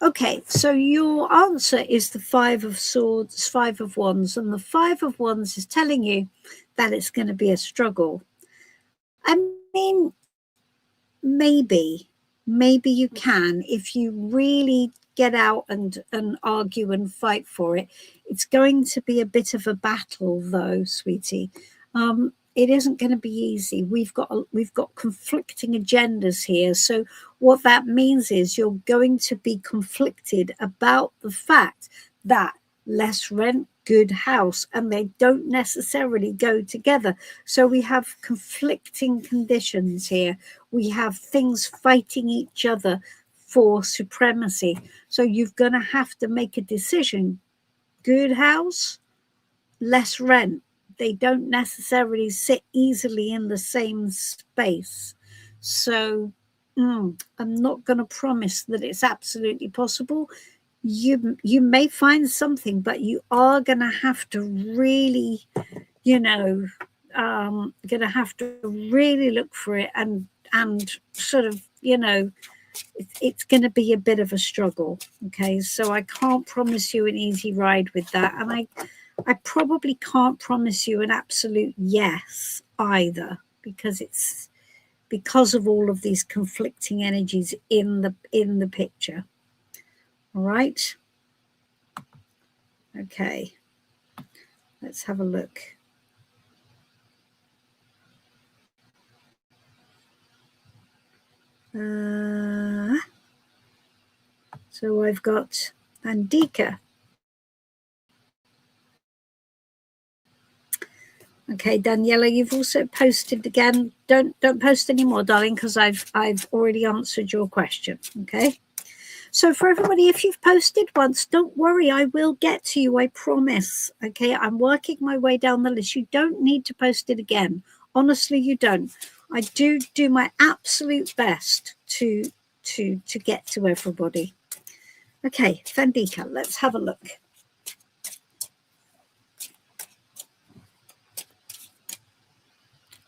Okay, so your answer is the Five of Swords, Five of Wands, and the Five of Wands is telling you that it's going to be a struggle. I mean, maybe you can, if you really get out and argue and fight for it. It's going to be a bit of a battle, though, sweetie. It isn't going to be easy. We've got conflicting agendas here. So what that means is you're going to be conflicted about the fact that less rent, good house, and they don't necessarily go together. So we have conflicting conditions here. We have things fighting each other for supremacy. So you're going to have to make a decision. Good house, less rent. They don't necessarily sit easily in the same space. So I'm not going to promise that it's absolutely possible. You may find something, but you are going to have to really, going to have to really look for it and sort of, it's going to be a bit of a struggle. Okay, so I can't promise you an easy ride with that, and I probably can't promise you an absolute yes either, because it's because of all of these conflicting energies in the picture. All right. Okay. Let's have a look. So I've got Andika. Okay, Daniela, you've also posted again. Don't post anymore, darling, because I've already answered your question. Okay. So for everybody, if you've posted once, don't worry, I will get to you, I promise. Okay, I'm working my way down the list. You don't need to post it again. Honestly, you don't. I do my absolute best to get to everybody. Okay, Fandika, let's have a look.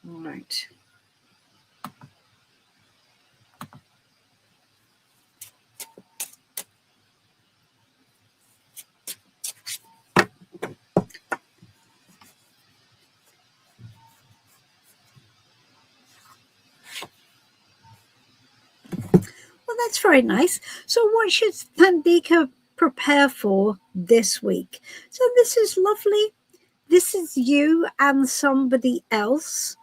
All right. Well, that's very nice. So what should Fandika prepare for this week? So this is lovely. This is you and somebody else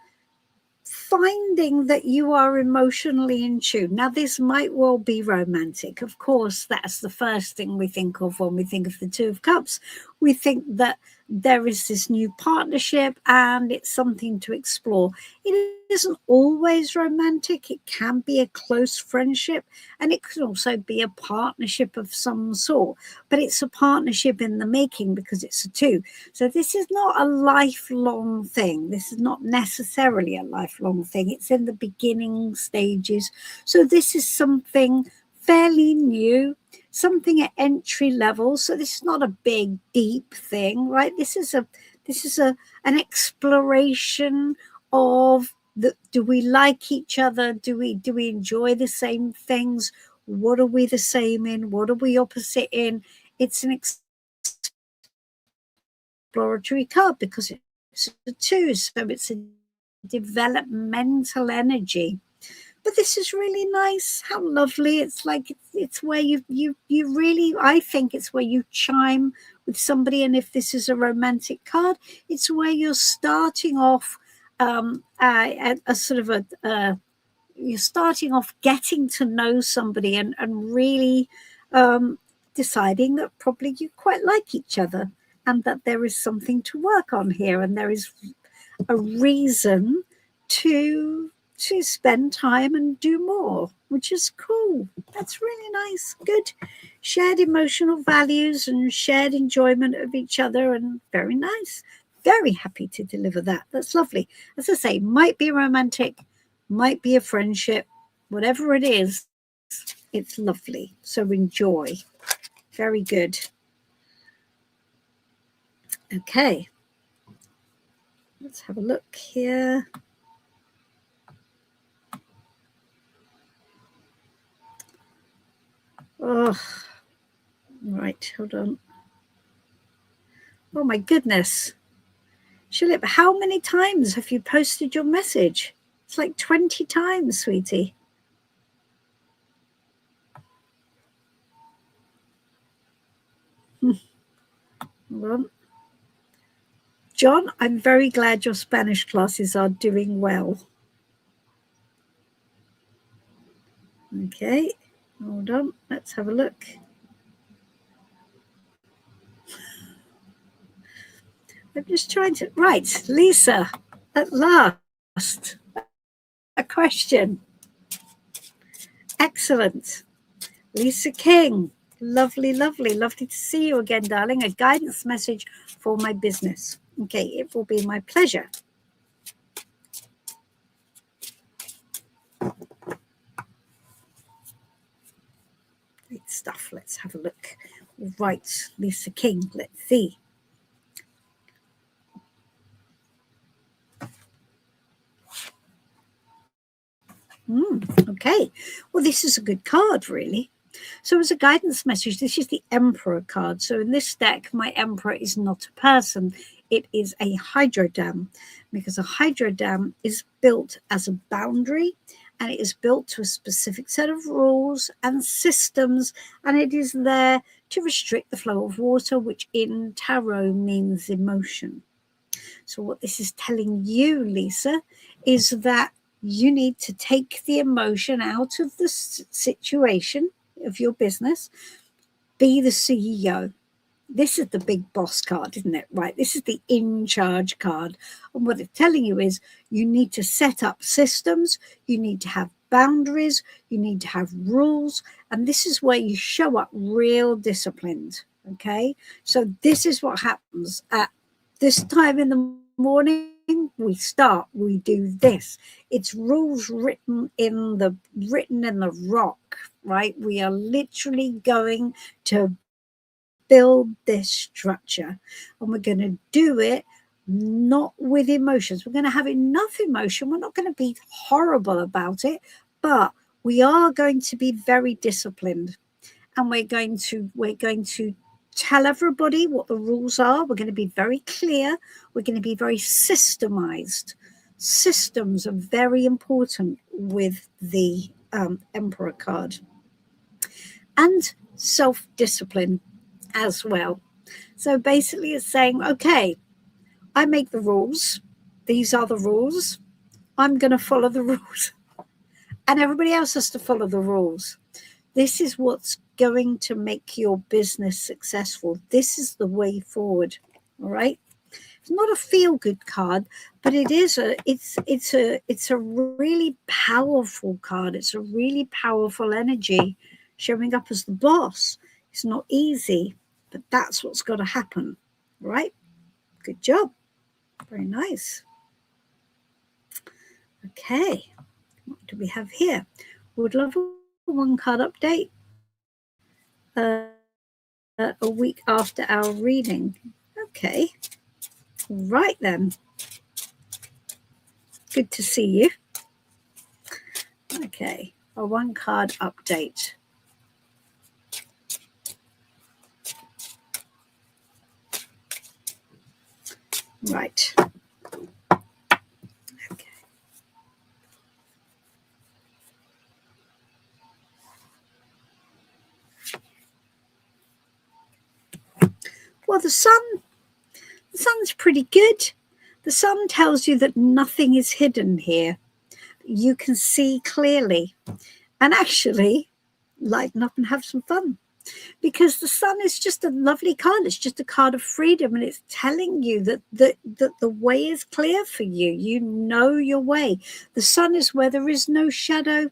finding that you are emotionally in tune. Now, this might well be romantic. Of course, that's the first thing we think of when we think of the Two of Cups. We think that there is this new partnership and it's something to explore. It isn't always romantic. It can be a close friendship, and it could also be a partnership of some sort, but it's a partnership in the making because it's a two. So this is not a lifelong thing. This is not necessarily a lifelong thing. It's in the beginning stages. So this is something fairly new, something at entry level. So this is not a big, deep thing, right? This is an exploration of do we like each other? Do we enjoy the same things? What are we the same in? What are we opposite in? It's an exploratory card because it's a 2, so it's a developmental energy. But this is really nice. How lovely. It's like it's where you really, I think it's where you chime with somebody. And if this is a romantic card, it's where you're starting off at a sort of you're starting off getting to know somebody and really deciding that probably you quite like each other and that there is something to work on here and there is a reason to spend time and do more, which is cool. That's really nice. Good. Shared emotional values and shared enjoyment of each other, and very nice. Very happy to deliver that. That's lovely. As I say, might be romantic, might be a friendship, whatever it is, it's lovely. So enjoy. Very good. Okay. Let's have a look here. Oh, right. Hold on. Oh, my goodness. Shillip, how many times have you posted your message? It's like 20 times, sweetie. Hold on. John, I'm very glad your Spanish classes are doing well. Okay, hold on. Let's have a look. I'm just trying to... Right, Lisa, at last, a question. Excellent. Lisa King, lovely, lovely, lovely to see you again, darling. A guidance message for my business. Okay, it will be my pleasure. Great stuff. Let's have a look. Right, Lisa King, let's see. Okay, well, this is a good card, really. So as a guidance message, this is the Emperor card. So in this deck, my Emperor is not a person. It is a hydro dam, because a hydro dam is built as a boundary, and it is built to a specific set of rules and systems, and it is there to restrict the flow of water, which in tarot means emotion. So what this is telling you, Lisa, is that you need to take the emotion out of the situation of your business. Be the CEO. This is the big boss card, isn't it? Right. This is the in charge card. And what it's telling you is you need to set up systems. You need to have boundaries. You need to have rules. And this is where you show up real disciplined. Okay. So this is what happens at this time in the morning. We do this. It's rules written in the rock, right? We are literally going to build this structure, and we're going to do it not with emotions. We're going to have enough emotion. We're not going to be horrible about it, but we are going to be very disciplined, and we're going to tell everybody what the rules are. We're going to be very clear. We're going to be very systemized. Systems are very important with the Emperor card, and self-discipline as well. So basically it's saying, okay, I make the rules. These are the rules. I'm going to follow the rules. And everybody else has to follow the rules. This is what's going to make your business successful. This is the way forward. All right. It's not a feel-good card, but it is it's a really powerful card. It's a really powerful energy showing up as the boss. It's not easy, but that's what's got to happen. Right? Good job. Very nice. Okay. What do we have here? Would love a one card update a week after our reading. Okay. Right then. Good to see you. Okay. A one card update. Right. Okay. Well, the sun's pretty good. The sun tells you that nothing is hidden here. You can see clearly and actually lighten up and have some fun, because the sun is just a lovely card. It's just a card of freedom, and it's telling you that the way is clear for you. You know your way. The sun is where there is no shadow,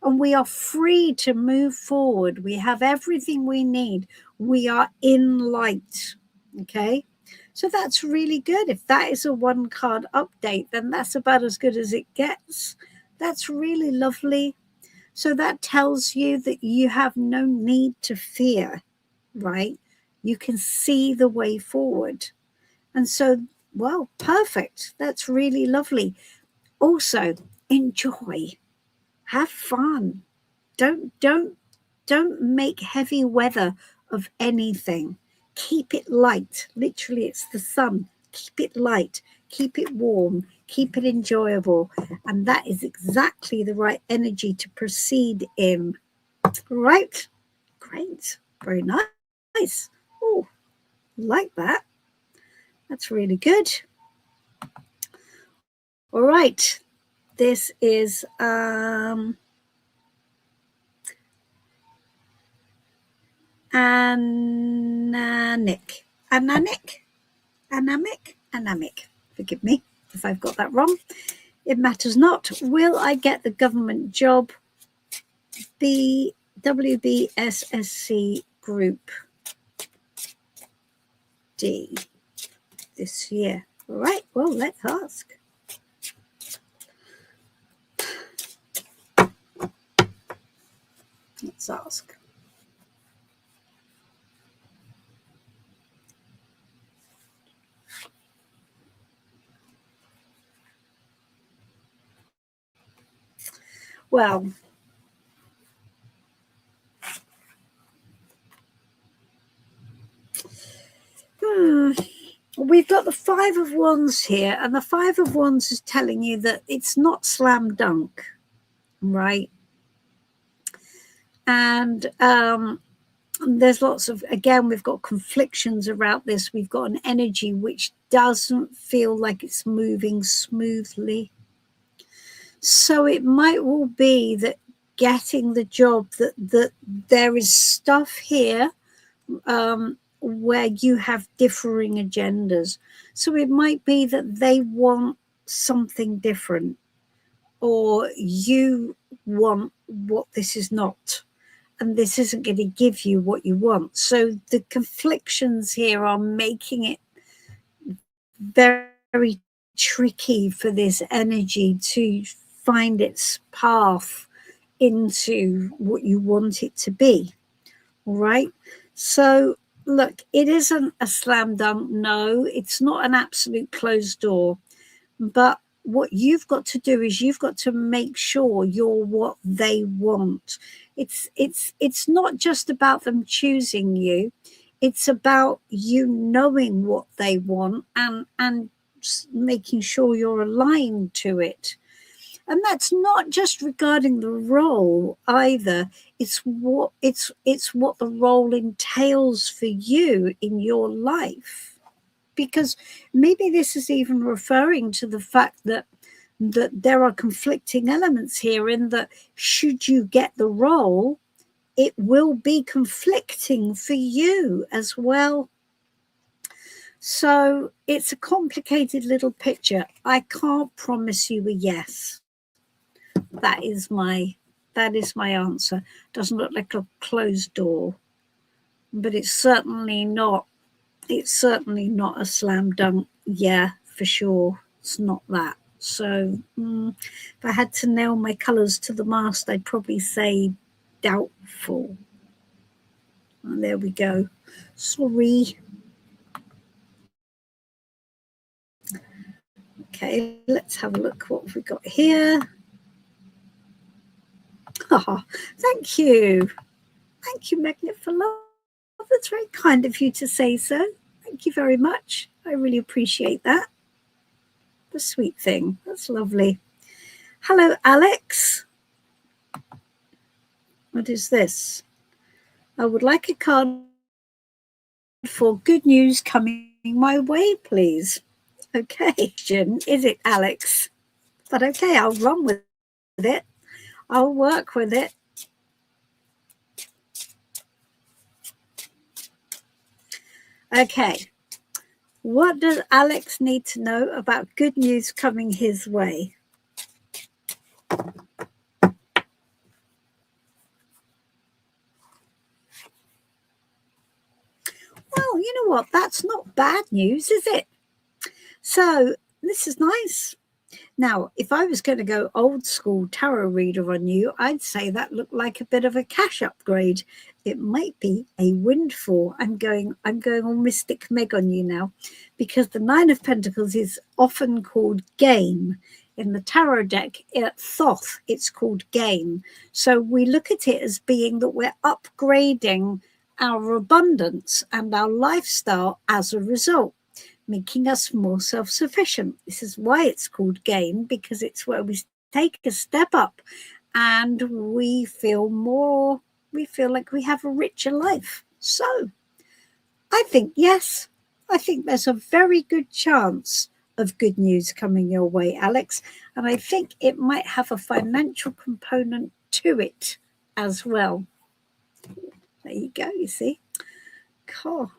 and we are free to move forward. We have everything we need. We are in light. Okay, so that's really good. If that is a one card update, then that's about as good as it gets. That's really lovely. So that tells you that you have no need to fear, right? You can see the way forward. And so, well, perfect. That's really lovely. Also, enjoy. Have fun. Don't make heavy weather of anything. Keep it light. Literally, it's the sun. Keep it light. Keep it warm. Keep it enjoyable. And that is exactly the right energy to proceed in. Right? Great. Very nice. Oh, like that. That's really good. All right. This is Anamic. Forgive me if I've got that wrong. It matters not. Will I get the government job? The WBSSC Group D this year. All right, well, let's ask. Let's ask. Well, we've got the Five of Wands here, and the Five of Wands is telling you that it's not slam dunk, right? And there's lots of, again, we've got conflictions around this. We've got an energy which doesn't feel like it's moving smoothly. So it might well be that getting the job, that there is stuff here where you have differing agendas. So it might be that they want something different, or you want what this is not, and this isn't going to give you what you want. So the conflictions here are making it very, very tricky for this energy to find its path into what you want it to be. All right. So look, it isn't a slam dunk. No, it's not an absolute closed door. But what you've got to do is you've got to make sure you're what they want. It's not just about them choosing you. It's about you knowing what they want and making sure you're aligned to it. And that's not just regarding the role either. It's what the role entails for you in your life. Because maybe this is even referring to the fact that there are conflicting elements here, in that should you get the role, it will be conflicting for you as well. So it's a complicated little picture. I can't promise you a yes. That is my answer. Doesn't look like a closed door, but it's certainly not a slam dunk. Yeah, for sure, it's not that. So if I had to nail my colours to the mast, I'd probably say doubtful. And there we go. Sorry. Okay, let's have a look what we've got here. Oh, thank you. Thank you, Magnet for Love. That's very kind of you to say so. Thank you very much. I really appreciate that. The sweet thing. That's lovely. Hello, Alex. What is this? I would like a card for good news coming my way, please. Okay, Jen, is it, Alex? But okay, I'll run with it. I'll work with it. Okay. What does Alex need to know about good news coming his way? Well, you know what? That's not bad news, is it? So this is nice. Now, if I was going to go old school tarot reader on you, I'd say that looked like a bit of a cash upgrade. It might be a windfall. I'm going all Mystic Meg on you now, because the Nine of Pentacles is often called gain. In the tarot deck, at Thoth, it's called gain. So we look at it as being that we're upgrading our abundance and our lifestyle as a result, making us more self-sufficient. This is why it's called gain, because it's where we take a step up and we feel like we have a richer life. So I think, yes, I think there's a very good chance of good news coming your way, Alex. And I think it might have a financial component to it as well. There you go, you see. Cool.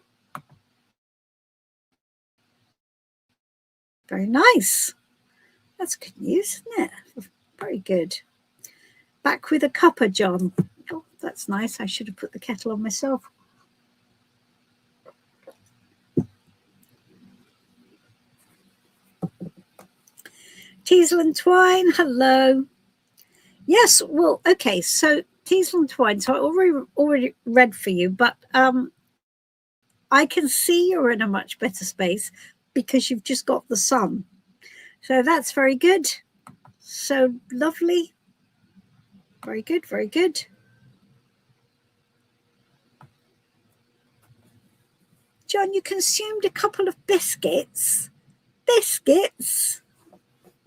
Very nice. That's good news, isn't it? Very good. Back with a cuppa, John. Oh, that's nice. I should have put the kettle on myself. Teasel and Twine, hello. Yes, well, okay. So Teasel and Twine. So I already read for you, but I can see you're in a much better space because you've just got the sun. So that's very good. So lovely. Very good, very good. John, you consumed a couple of biscuits. Biscuits?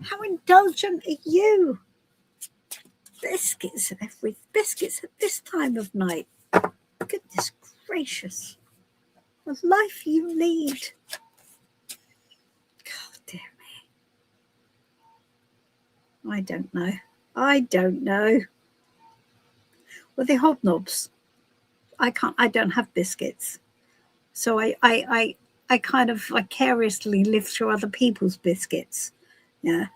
How indulgent are you? Biscuits at this time of night. Goodness gracious. The life you lead. God dear me. I don't know. Well, they're hobnobs. I don't have biscuits. So I kind of vicariously live through other people's biscuits. Yeah.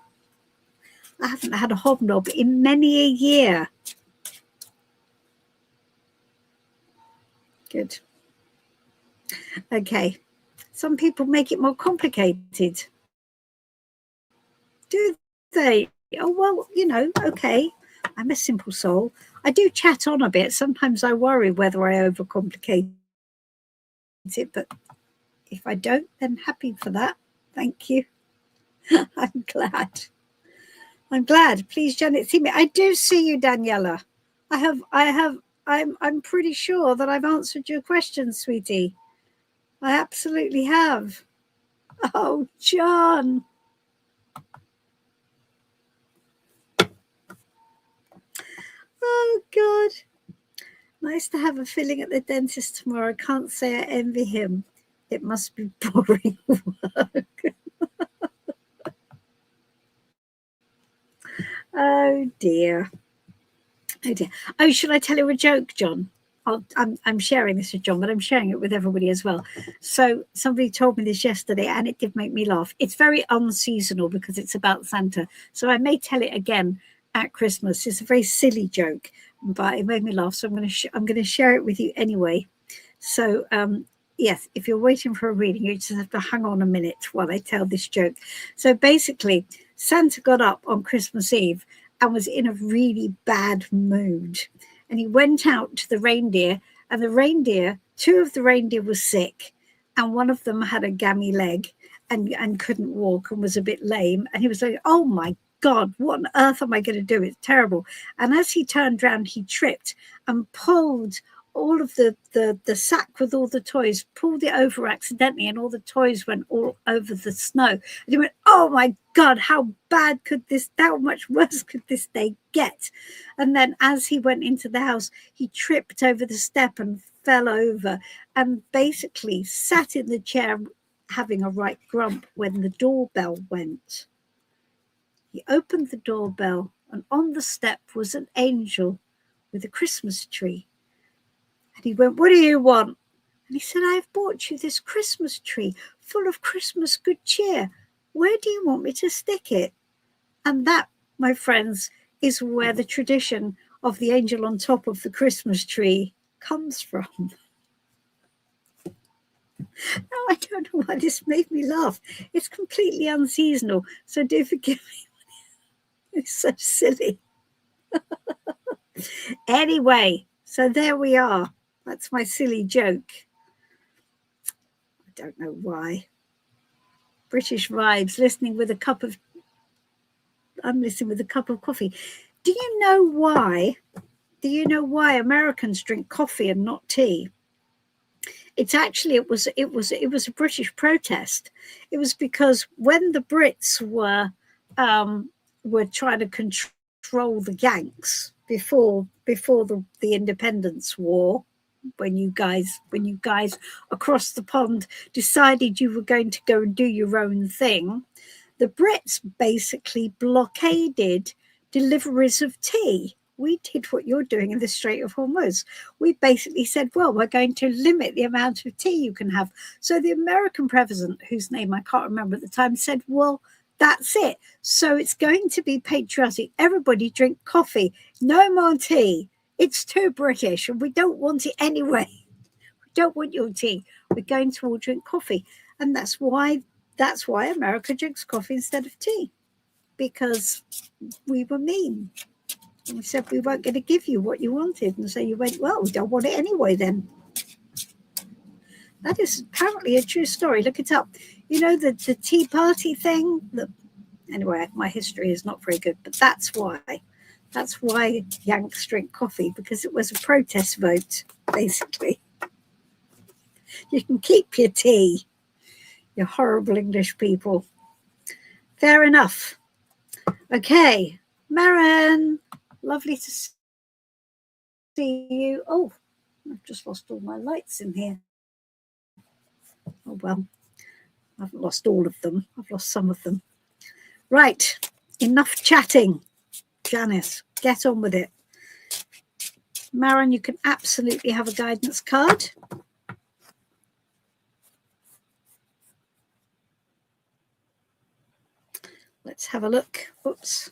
I haven't had a hobnob in many a year. Good. Okay. Some people make it more complicated. Do they? Oh, well, you know, okay. I'm a simple soul. I do chat on a bit. Sometimes I worry whether I overcomplicate it, but if I don't, then happy for that. Thank you. I'm glad. Please, Janet, see me. I do see you, Daniela. I'm pretty sure that I've answered your question, sweetie. I absolutely have. Oh, John. Oh, God. Nice to have a filling at the dentist tomorrow. I can't say I envy him. It must be boring work. Oh, dear. Oh, dear. Oh, should I tell you a joke, John? I'm sharing this with John, but I'm sharing it with everybody as well. So somebody told me this yesterday, and it did make me laugh. It's very unseasonal because it's about Santa. So I may tell it again at Christmas. It's a very silly joke, but it made me laugh. So I'm going to share it with you anyway. So yes, if you're waiting for a reading, you just have to hang on a minute while I tell this joke. So basically, Santa got up on Christmas Eve and was in a really bad mood. And he went out to the reindeer, and two of the reindeer were sick, and one of them had a gammy leg and couldn't walk and was a bit lame. And he was like, oh my God, what on earth am I going to do? It's terrible. And as he turned around, he tripped and pulled all of the sack with all the toys, pulled it over accidentally, and all the toys went all over the snow. And he went, "Oh my God, how much worse could this day get?" And then as he went into the house, he tripped over the step and fell over, and basically sat in the chair having a right grump when the doorbell went. He opened the doorbell, and on the step was an angel with a Christmas tree. And he went, "What do you want?" And he said, "I have bought you this Christmas tree full of Christmas good cheer. Where do you want me to stick it?" And that, my friends, is where the tradition of the angel on top of the Christmas tree comes from. Now, I don't know why this made me laugh. It's completely unseasonal, so do forgive me. It's so silly. Anyway, so there we are. That's my silly joke. I don't know why. British vibes, I'm listening with a cup of coffee. Do you know why? Do you know why Americans drink coffee and not tea? It's actually, it was a British protest. It was because when the Brits were trying to control the Yanks before the Independence War, when you guys across the pond decided you were going to go and do your own thing, the Brits basically blockaded deliveries of tea. We did what you're doing in the Strait of Hormuz. We basically said, well, we're going to limit the amount of tea you can have. So the American president, whose name I can't remember at the time, said, well, that's it. So it's going to be patriotic. Everybody drink coffee. No more tea. It's too British and we don't want it anyway. We don't want your tea. We're going to all drink coffee. And that's why America drinks coffee instead of tea, because we were mean. And we said we weren't going to give you what you wanted. And so you went, well, we don't want it anyway then. That is apparently a true story. Look it up. You know, the Tea Party thing? Anyway, my history is not very good, but that's why. That's why Yanks drink coffee, because it was a protest vote, basically. You can keep your tea, you horrible English people. Fair enough. Okay, Maren, lovely to see you. Oh, I've just lost all my lights in here. Oh, well, I haven't lost all of them. I've lost some of them. Right, enough chatting. Janice, get on with it. Maren, you can absolutely have a guidance card. Let's have a look. Oops.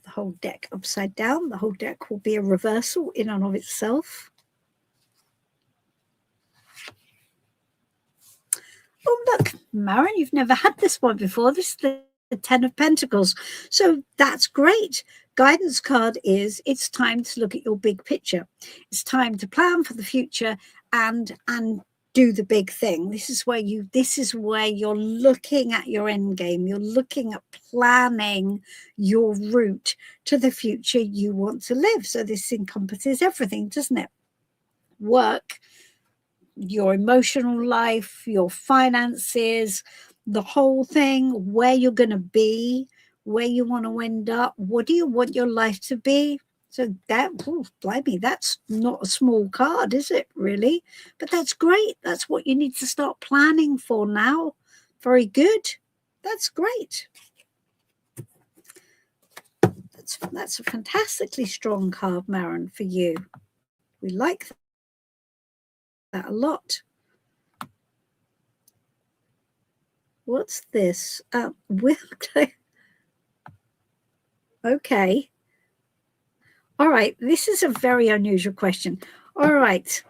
The whole deck upside down. The whole deck will be a reversal in and of itself. Oh, look, Maren, you've never had this one before. This is the 10 of Pentacles. So that's great. Guidance card is, it's time to look at your big picture. It's time to plan for the future and do the big thing. This is where you're looking at your end game. You're looking at planning your route to the future you want to live. So this encompasses everything, doesn't it? Work, your emotional life, your finances, the whole thing, where you're going to be, where you want to end up, what do you want your life to be? So that, blimey, that's not a small card, is it, really? But that's great. That's what you need to start planning for now. Very good. That's great. That's a fantastically strong card, Maren, for you. We like that a lot. What's this? Okay. All right, this is a very unusual question. All right,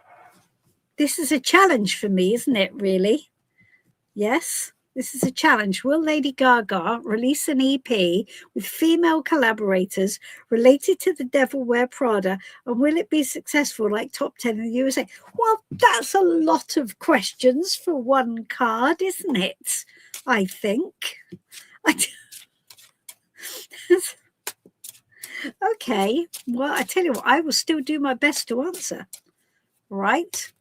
this is a challenge for me, isn't it, really? Yes, this is a challenge. Will Lady Gaga release an EP with female collaborators related to the Devil Wear Prada, and will it be successful like Top 10 in the USA? Well, that's a lot of questions for one card, isn't it? I think. Okay. Well, I tell you what, I will still do my best to answer. Right.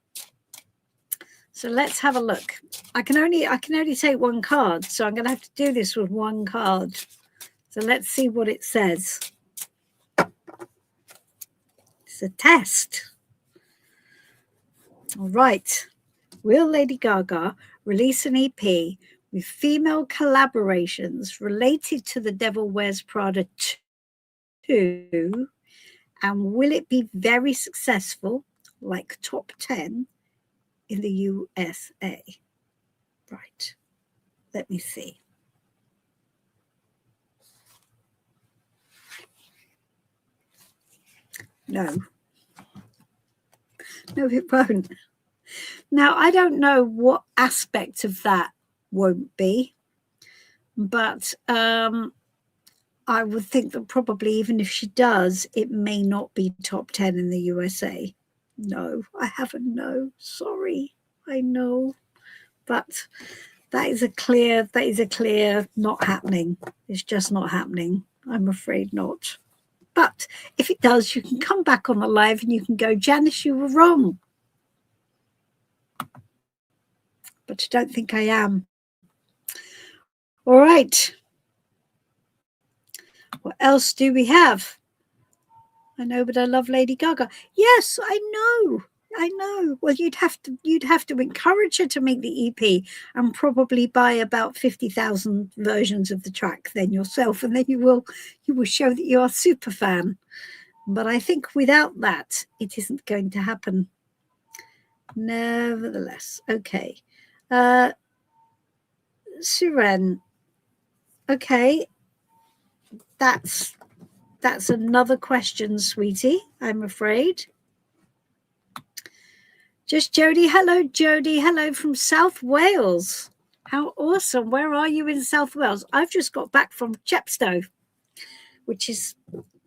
So let's have a look. I can only take one card, so I'm going to have to do this with one card. So let's see what it says. It's a test. All right. Will Lady Gaga release an EP with female collaborations related to The Devil Wears Prada 2? And will it be very successful, like top 10 in the USA? Right. Let me see. No. No, it won't. Now, I don't know what aspect of that won't be, but I would think that probably even if she does, it may not be top 10 in the USA. No, I haven't. No, sorry. I know. But that is a clear not happening. It's just not happening. I'm afraid not. But if it does, you can come back on the live and you can go, Janice, you were wrong. But I don't think I am. All right. What else do we have? I know, but I love Lady Gaga. Yes, I know. Well, you'd have to encourage her to make the EP and probably buy about 50,000 versions of the track then yourself, and then you will show that you are a super fan. But I think without that, it isn't going to happen. Nevertheless, okay. Suren. Okay. That's another question, sweetie, I'm afraid. Just Jody. Hello, Jody. Hello from South Wales. How awesome. Where are you in South Wales? I've just got back from Chepstow, which is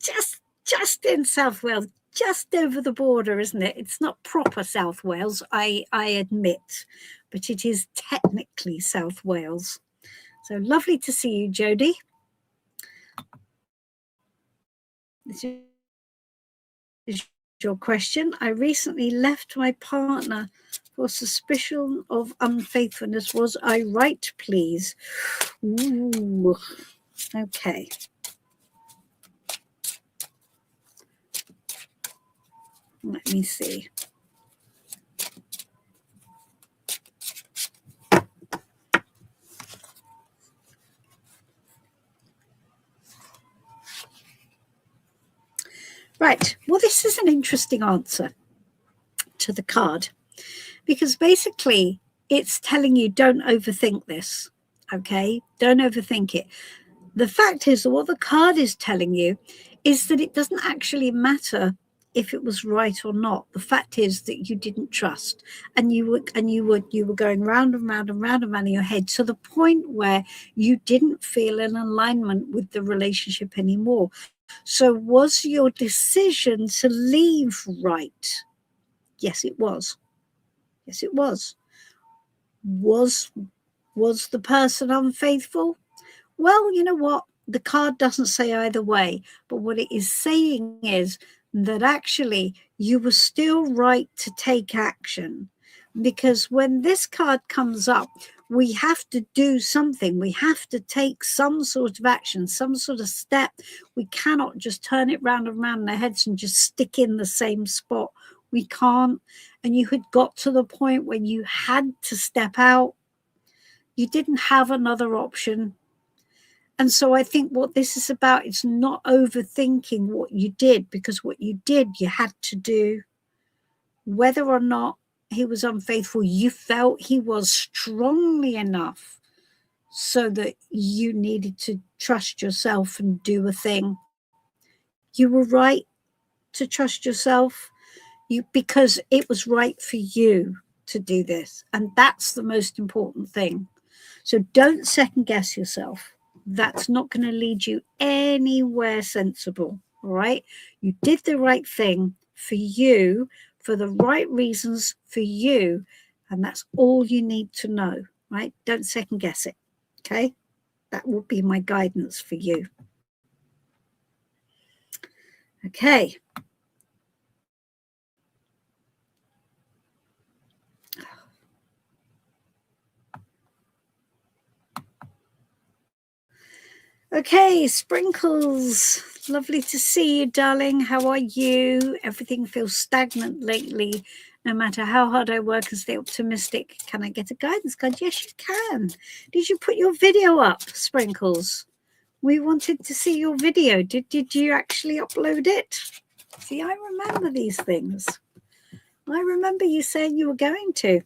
just in South Wales, just over the border, isn't it? It's not proper South Wales, I admit, but it is technically South Wales. So lovely to see you, Jody. This is your question. I recently left my partner for suspicion of unfaithfulness. Was I right, please? Ooh. Okay. Let me see. Right. Well, this is an interesting answer to the card, because basically it's telling you don't overthink this. Okay? Don't overthink it. The fact is that what the card is telling you is that it doesn't actually matter if it was right or not. The fact is that you didn't trust, and you were going round and round and round and round in your head to the point where you didn't feel in alignment with the relationship anymore. So was your decision to leave right? Yes, it was. Yes, it was. Was the person unfaithful? Well, you know what? The card doesn't say either way, but what it is saying is that actually you were still right to take action, because when this card comes up, we have to do something. We have to take some sort of action, some sort of step. We cannot just turn it round and round in our heads and just stick in the same spot. We can't. And you had got to the point when you had to step out. You didn't have another option. And so I think what this is about, it's not overthinking what you did, because what you did, you had to do. Whether or not he was unfaithful, you felt he was strongly enough so that you needed to trust yourself and do a thing. You were right to trust yourself, because it was right for you to do this. And that's the most important thing. So don't second guess yourself. That's not going to lead you anywhere sensible. All right. You did the right thing for you, for the right reasons for you. And that's all you need to know. Right. Don't second guess it. Okay. That would be my guidance for you. Okay. Okay, Sprinkles. Lovely to see you, darling. How are you? Everything feels stagnant lately. No matter how hard I work and stay optimistic. Can I get a guidance card? Yes, you can. Did you put your video up, Sprinkles? We wanted to see your video. Did you actually upload it? See, I remember these things. I remember you saying you were going to.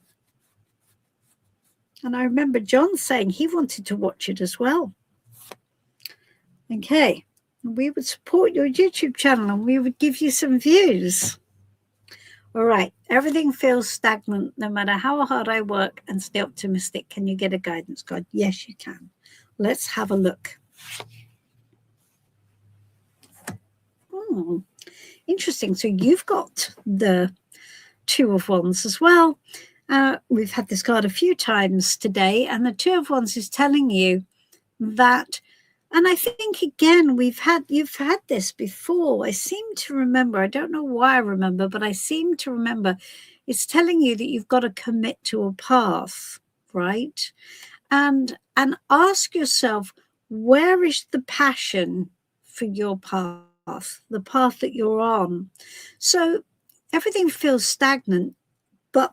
And I remember John saying he wanted to watch it as well. Okay. We would support your YouTube channel and we would give you some views. All right. Everything feels stagnant no matter how hard I work and stay optimistic. Can you get a guidance card? Yes, you can. Let's have a look. Interesting. So you've got the Two of Wands as well. We've had this card a few times today, and the Two of Wands is telling you that, and I think again you've had this before. I seem to remember, I don't know why I remember, but I seem to remember it's telling you that you've got to commit to a path, right? And ask yourself, where is the passion for your path, the path that you're on? So everything feels stagnant, but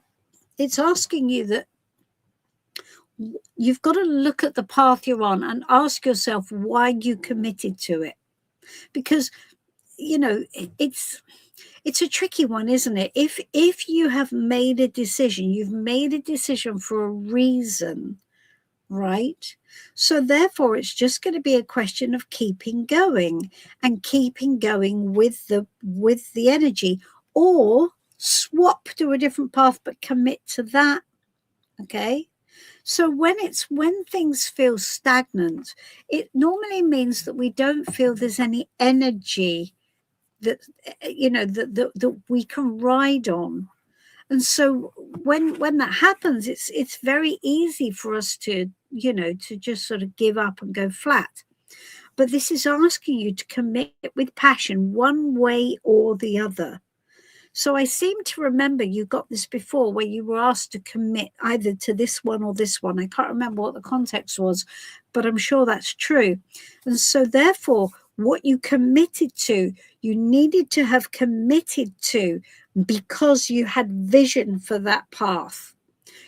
it's asking you that you've got to look at the path you're on and ask yourself why you committed to it. Because, you know, it's a tricky one, isn't it? If you have made a decision, you've made a decision for a reason, right? So therefore, it's just going to be a question of keeping going and keeping going with the energy, or swap to a different path but commit to that. Okay. So when things feel stagnant, it normally means that we don't feel there's any energy that that we can ride on. And so when that happens, it's very easy for us to to just sort of give up and go flat. But this is asking you to commit with passion one way or the other. So I seem to remember you got this before, where you were asked to commit either to this one or this one. I can't remember what the context was, but I'm sure that's true. And so therefore, what you committed to, you needed to have committed to because you had vision for that path.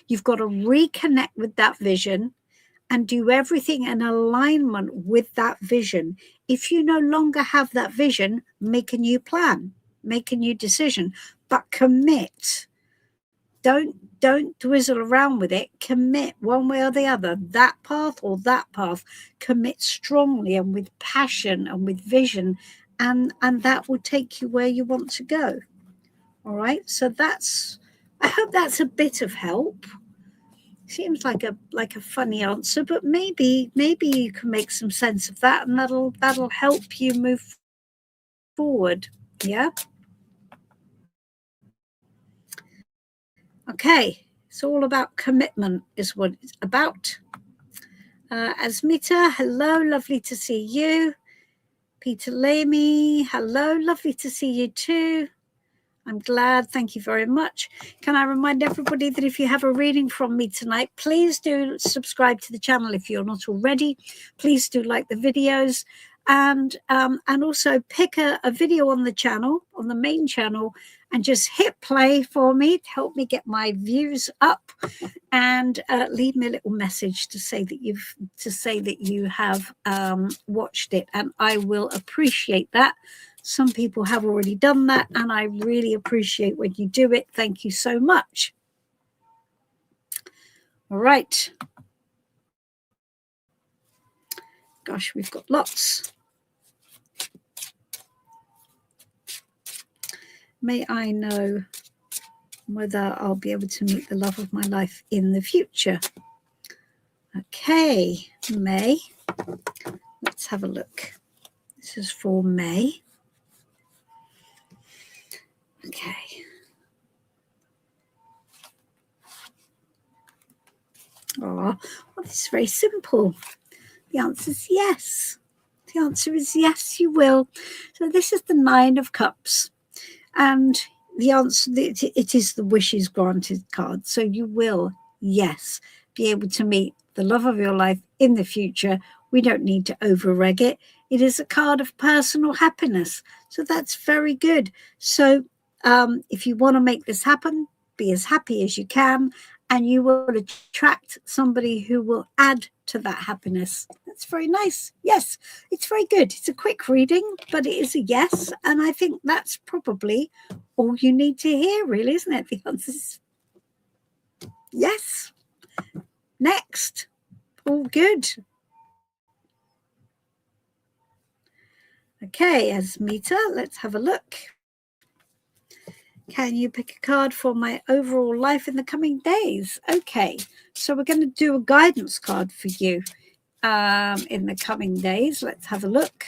You've got to reconnect with that vision and do everything in alignment with that vision. If you no longer have that vision, make a new plan, make a new decision, but commit. Don't dwizzle around with it. Commit one way or the other, that path or that path. Commit strongly and with passion and with vision, and that will take you where you want to go. All right. So I hope that's a bit of help. Seems like a funny answer, but maybe you can make some sense of that, and that'll help you move forward. Yeah. Okay. It's all about commitment, is what it's about. Asmita, hello, lovely to see you. Peter Lamy, hello, lovely to see you too. I'm glad. Thank you very much. Can I remind everybody that if you have a reading from me tonight, please do subscribe to the channel if you're not already. Please do like the videos, and also pick a video on the channel, on the main channel, and just hit play for me to help me get my views up, and leave me a little message to say that you have watched it, and I will appreciate that. Some people have already done that, and I really appreciate when you do it. Thank you so much. All right. Gosh, we've got lots. May I know whether I'll be able to meet the love of my life in the future? Okay, May. Let's have a look. This is for May. Okay. Oh, well, this is very simple. The answer is yes. The answer is yes, you will. So this is the 9 of Cups. And the answer, it is the wishes granted card. So you will, yes, be able to meet the love of your life in the future. We don't need to over-reg it. It is a card of personal happiness. So that's very good. So if you want to make this happen, be as happy as you can, and you will attract somebody who will add to that happiness. That's very nice. Yes, it's very good. It's a quick reading, but it is a yes. And I think that's probably all you need to hear, really, isn't it? The answer is yes. Next. All good. Okay, Asmita, let's have a look. Can you pick a card for my overall life in the coming days? Okay, so we're going to do a guidance card for you in the coming days. Let's have a look.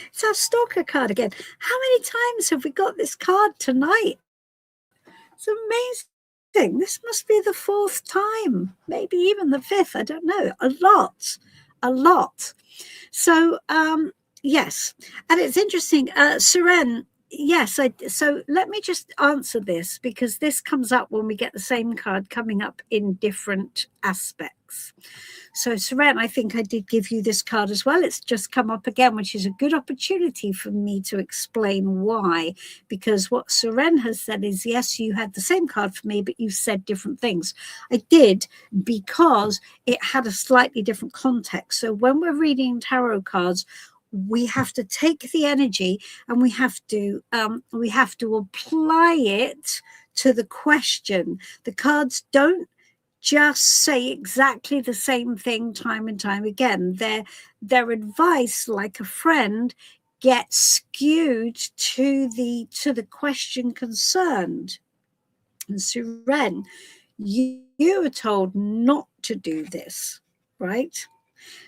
It's our stalker card again. How many times have we got this card tonight? It's amazing. This must be the 4th time, maybe even the 5th. I don't know. A lot. So, yes. And it's interesting. Seren, yes. So let me just answer this, because this comes up when we get the same card coming up in different aspects. So, Seren, I think I did give you this card as well. It's just come up again, which is a good opportunity for me to explain why. Because what Seren has said is, yes, you had the same card for me, but you said different things. I did, because it had a slightly different context. So when we're reading tarot cards, we have to take the energy and we have to apply it to the question. The cards don't just say exactly the same thing time and time again. Their advice, like a friend, gets skewed to the question concerned. And Seren, you are told not to do this, right?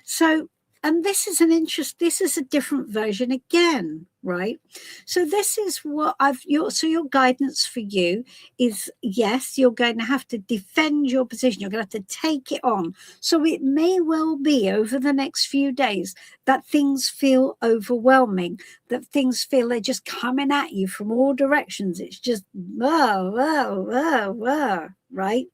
So, and this is a different version again, right? So this is what your guidance for you is, yes, you're going to have to defend your position. You're going to have to take it on. So it may well be over the next few days that things feel overwhelming, that things feel they're just coming at you from all directions. It's just, whoa, whoa, whoa, whoa, right?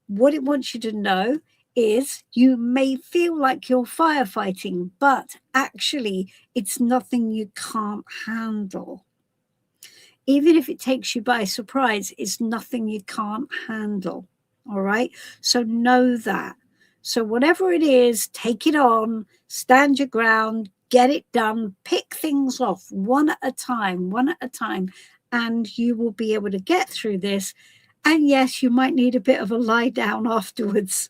What it wants you to know is you may feel like you're firefighting, but actually it's nothing you can't handle. Even if it takes you by surprise, it's nothing you can't handle. All right. So know that. So whatever it is, take it on, stand your ground, get it done, pick things off one at a time, and you will be able to get through this. And yes, you might need a bit of a lie down afterwards.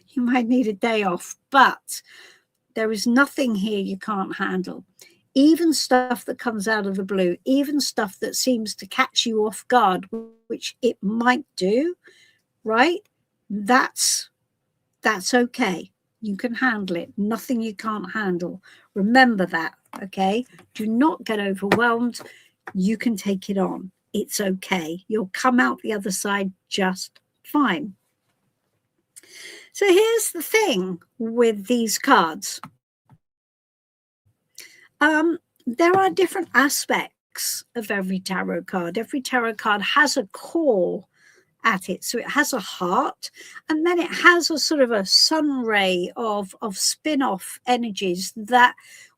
You might need a day off, but there is nothing here you can't handle. Even stuff that comes out of the blue, even stuff that seems to catch you off guard, which it might do, right? That's okay. You can handle it. Nothing you can't handle. Remember that, okay? Do not get overwhelmed. You can take it on. It's okay. You'll come out the other side just fine. So here's the thing with these cards. There are different aspects of every tarot card. Every tarot card has a core at it. So it has a heart, and then it has a sort of a sun ray of spin-off energies that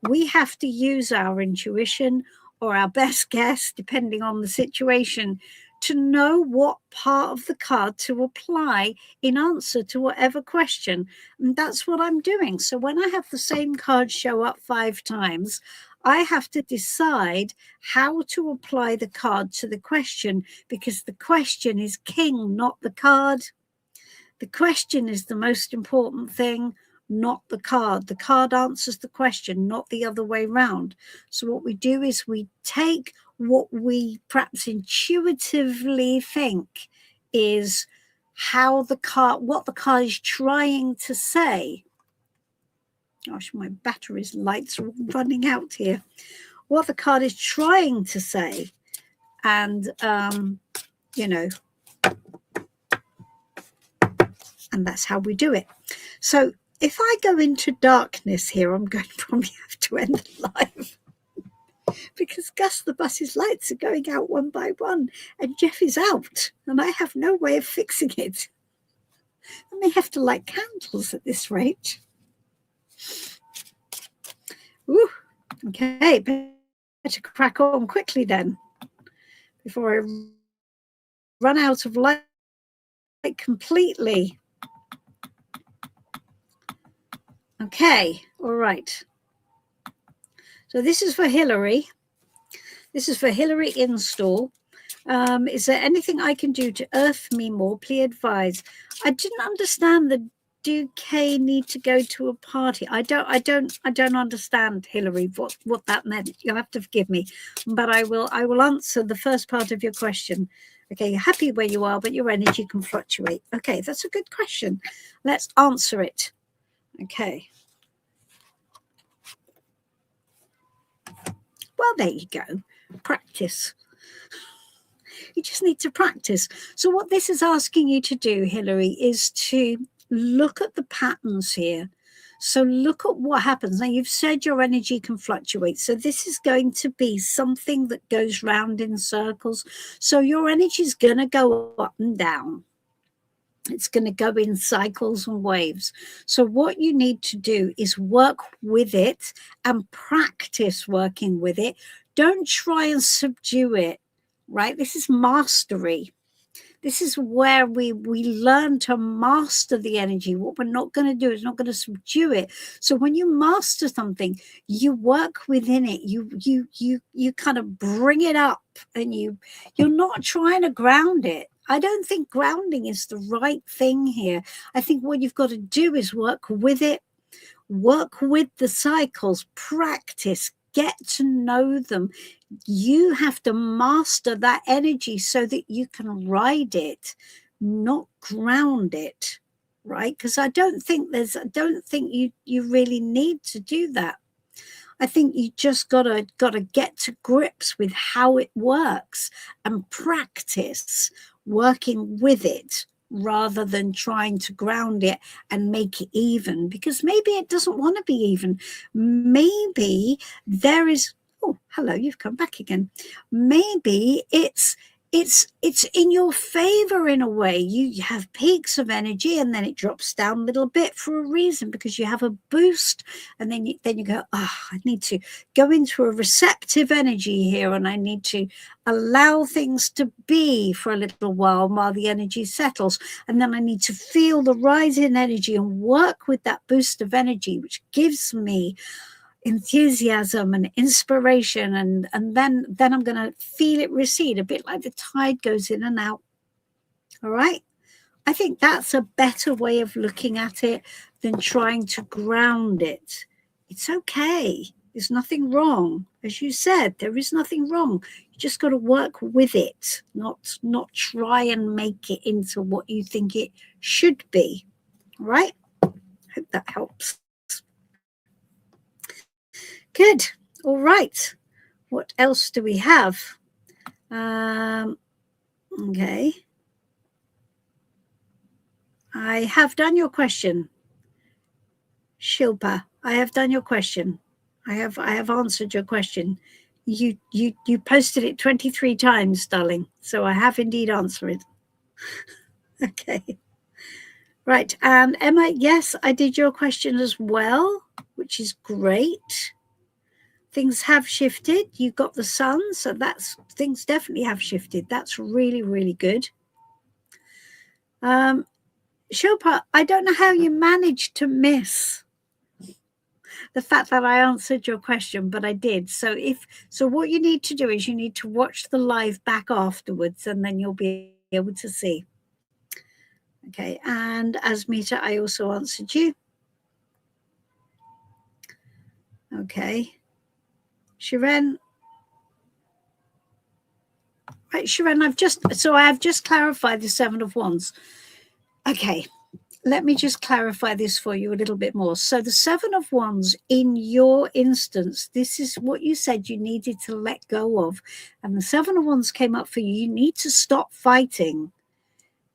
we have to use our intuition or our best guess, depending on the situation, to know what part of the card to apply in answer to whatever question. And that's what I'm doing. So when I have the same card show up 5 times, I have to decide how to apply the card to the question, because the question is king, not the card. The question is the most important thing, not the card. The card answers the question, not the other way around. So what we do is we take what we perhaps intuitively think is what the card is trying to say. Gosh, my battery's lights are running out here. What the card is trying to say, and you know, and that's how we do it. So if I go into darkness here, I'm going to probably have to end the live because Gus, the bus's lights are going out one by one, and Jeff is out, and I have no way of fixing it. I may have to light candles at this rate. Ooh, okay, better crack on quickly then before I run out of light completely. Okay, all right. So this is for Hillary. This is for Hillary Install. Is there anything I can do to earth me more? Please advise. I didn't understand the do Kay need to go to a party? I don't understand, Hillary, what that meant. You'll have to forgive me, but I will answer the first part of your question. Okay, you're happy where you are, but your energy can fluctuate. Okay, that's a good question. Let's answer it. Okay. Well, there you go. Practice. You just need to practice. So what this is asking you to do, Hillary, is to look at the patterns here. So look at what happens. Now, you've said your energy can fluctuate. So this is going to be something that goes round in circles. So your energy is going to go up and down. It's going to go in cycles and waves. So what you need to do is work with it and practice working with it. Don't try and subdue it, right? This is mastery. This is where we learn to master the energy. What we're not going to do is not going to subdue it. So when you master something, you work within it. You kind of bring it up, and you're not trying to ground it. I don't think grounding is the right thing here. I think what you've got to do is work with it, work with the cycles, practice, get to know them. You have to master that energy so that you can ride it, not ground it, right? Because I don't think you really need to do that. I think you just gotta get to grips with how it works and practice working with it rather than trying to ground it and make it even, because maybe it doesn't want to be even. Maybe there is, oh, hello, you've come back again. Maybe it's in your favor in a way. You have peaks of energy and then it drops down a little bit for a reason, because you have a boost, and then you go, I need to go into a receptive energy here, and I need to allow things to be for a little while the energy settles, and then I need to feel the rise in energy and work with that boost of energy, which gives me enthusiasm and inspiration, and then I'm going to feel it recede, a bit like the tide goes in and out. All right, I think that's a better way of looking at it than trying to ground it. It's okay, there's nothing wrong. As you said, there is nothing wrong. You just got to work with it, not try and make it into what you think it should be. All right, hope that helps. Good. All right. What else do we have? Okay. I have done your question, Shilpa. I have done your question. I have answered your question. You posted it 23 times, darling. So I have indeed answered it. Okay. Right. And Emma, yes, I did your question as well, which is great. Things have shifted. You got the sun, so things definitely have shifted. That's really, really good. Shilpa, I don't know how you managed to miss the fact that I answered your question, but I did. So what you need to do is you need to watch the live back afterwards, and then you'll be able to see. Okay, and Asmita, I also answered you. Okay. Shiren. Right, Shiren, I have just clarified the Seven of Wands. Okay, let me just clarify this for you a little bit more. So the Seven of Wands, in your instance, this is what you said you needed to let go of. And the Seven of Wands came up for you. You need to stop fighting.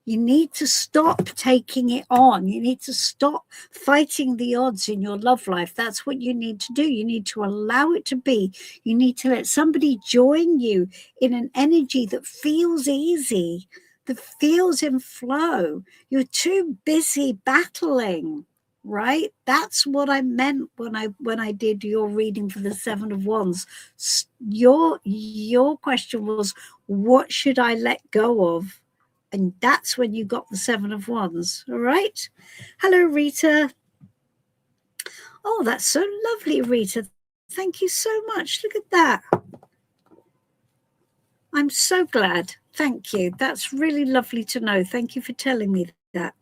You need to stop taking it on. You need to stop fighting the odds in your love life. That's what you need to do. You need to allow it to be. You need to let somebody join you in an energy that feels easy, that feels in flow. You're too busy battling, right? That's what I meant when I did your reading for the Seven of Wands. Your question was, what should I let go of? And that's when you got the Seven of Wands. All right. Hello, Rita. Oh, that's so lovely, Rita. Thank you so much. Look at that. I'm so glad. Thank you. That's really lovely to know. Thank you for telling me that.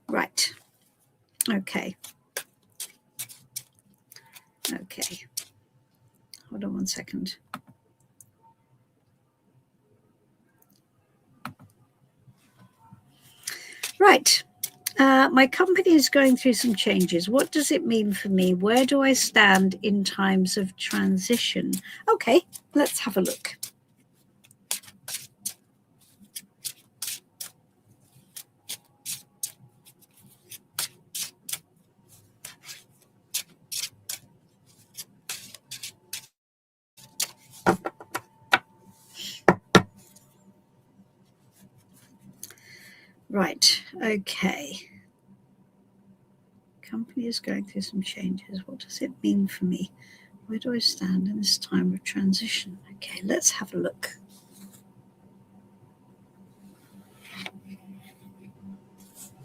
Right. Okay. Okay. Hold on one second. Right. My company is going through some changes. What does it mean for me? Where do I stand in times of transition? Okay, let's have a look. Right, okay. Company is going through some changes. What does it mean for me? Where do I stand in this time of transition? Okay, let's have a look.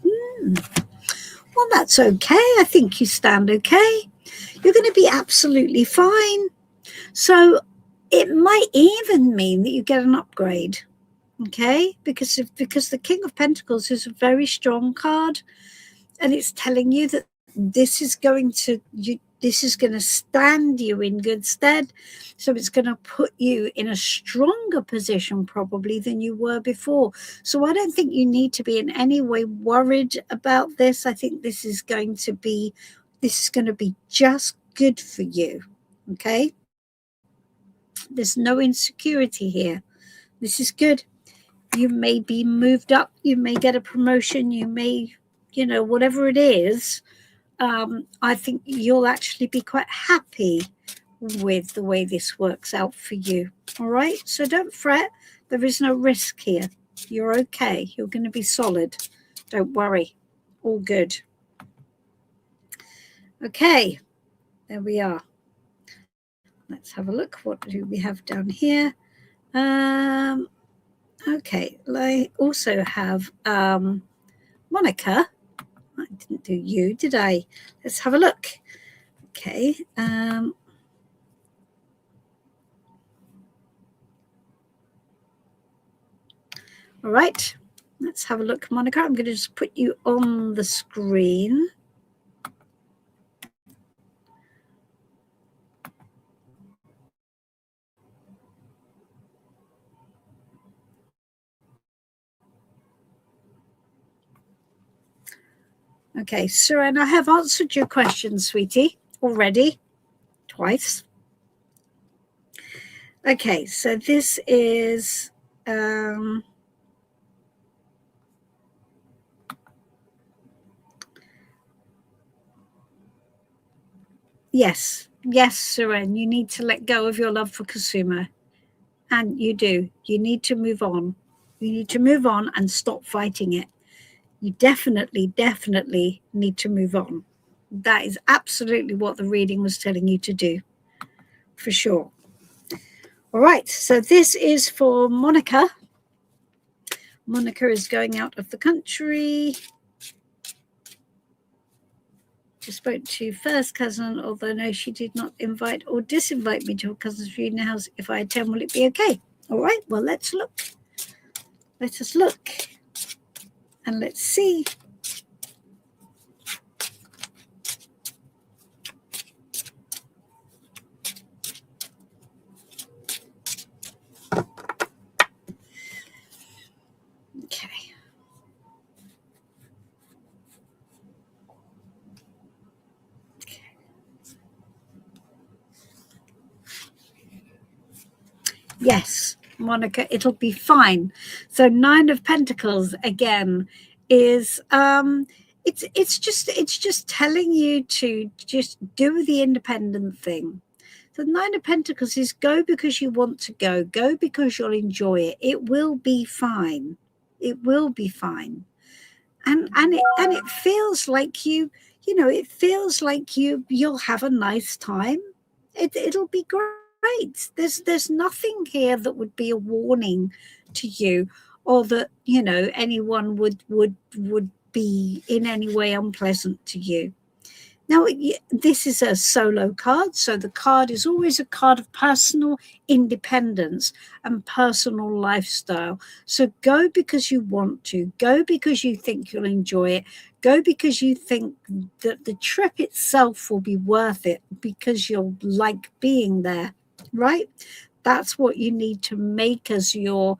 Well, that's okay. I think you stand okay. You're going to be absolutely fine. So it might even mean that you get an upgrade. Okay, because the King of Pentacles is a very strong card, and it's telling you that this is going to stand you in good stead. So it's going to put you in a stronger position probably than you were before. So I don't think you need to be in any way worried about this. I think this is going to be just good for you. Okay, there's no insecurity here. This is good. You may be moved up, you may get a promotion, you may, whatever it is, I think you'll actually be quite happy with the way this works out for you. All right, so don't fret. There is no risk here. You're okay. You're going to be solid. Don't worry. All good. Okay, there we are. Let's have a look. What do we have down here? Okay, I also have Monica. I didn't do you, did I? Let's have a look. Okay. All right. Let's have a look, Monica. I'm going to just put you on the screen. Okay, Suren, I have answered your question, sweetie, already, twice. Okay, so this is yes, Suren, you need to let go of your love for Kusuma. And you do. You need to move on. You need to move on and stop fighting it. You definitely need to move on. That is absolutely what the reading was telling you to do, for sure. All right, so this is for Monica. Monica is going out of the country. Just spoke to first cousin, although no, she did not invite or disinvite me to her cousin's reading house. If I attend, will it be okay? All right, well, let's look. Let us look. And let's see. Yes, Monica, it'll be fine. So Nine of Pentacles again is it's just telling you to just do the independent thing. The Nine of Pentacles is go because you want to go. Go because you'll enjoy it. It will be fine. It will be fine. And it feels like it feels like you'll have a nice time. It'll be great. There's nothing here that would be a warning to you, or that anyone would be in any way unpleasant to you. Now, this is a solo card, so the card is always a card of personal independence and personal lifestyle. So go because you want to, go because you think you'll enjoy it, go because you think that the trip itself will be worth it, because you'll like being there, right? That's what you need to make as your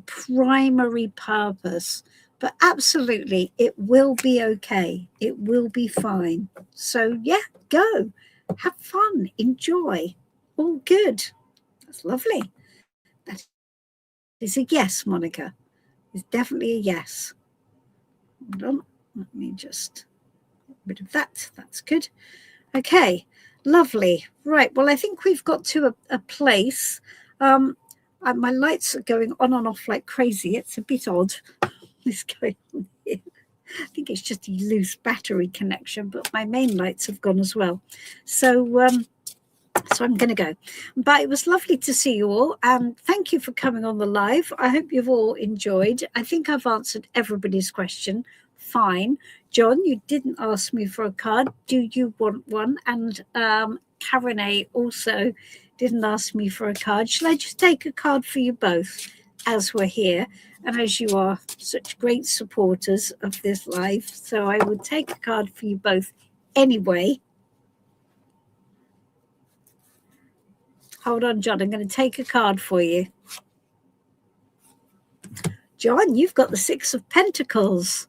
primary purpose. But absolutely, it will be okay. It will be fine. So yeah, go. Have fun. Enjoy. All good. That's lovely. That is a yes, Monica. It's definitely a yes. Hold on. Let me just get rid of that. That's good. Okay. Lovely. Right. Well, I think we've got to a place. My lights are going on and off like crazy. It's a bit odd. What's going on here? I think it's just a loose battery connection, but my main lights have gone as well. So I'm going to go. But it was lovely to see you all, and thank you for coming on the live. I hope you've all enjoyed. I think I've answered everybody's question fine. John, you didn't ask me for a card. Do you want one? And Karen A also didn't ask me for a card. Shall I just take a card for you both as we're here, and as you are such great supporters of this live? So I will take a card for you both anyway. Hold on, John. I'm going to take a card for you. John, you've got the Six of Pentacles.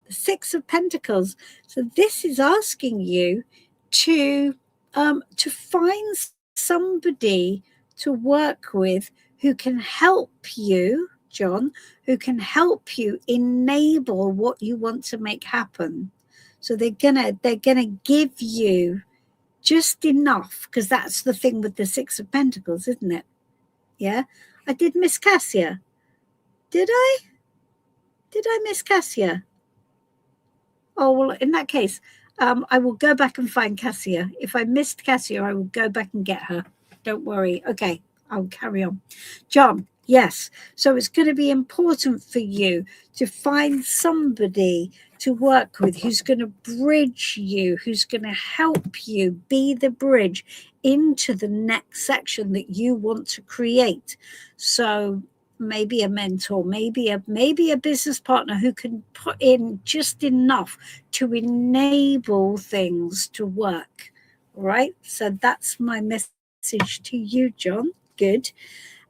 The Six of Pentacles. So this is asking you to find somebody to work with who can help you, John, who can help you enable what you want to make happen. So they're gonna give you just enough, because that's the thing with the Six of Pentacles, isn't it? Yeah, I did miss Cassia. Did I miss Cassia? Oh, well, in that case, I will go back and find Cassia. If I missed Cassia, I will go back and get her. Don't worry. Okay, I'll carry on. John, yes. So it's going to be important for you to find somebody to work with who's going to bridge you, who's going to help you be the bridge into the next section that you want to create. So maybe a mentor, maybe a business partner who can put in just enough to enable things to work. Right? So that's my message to you, John. Good.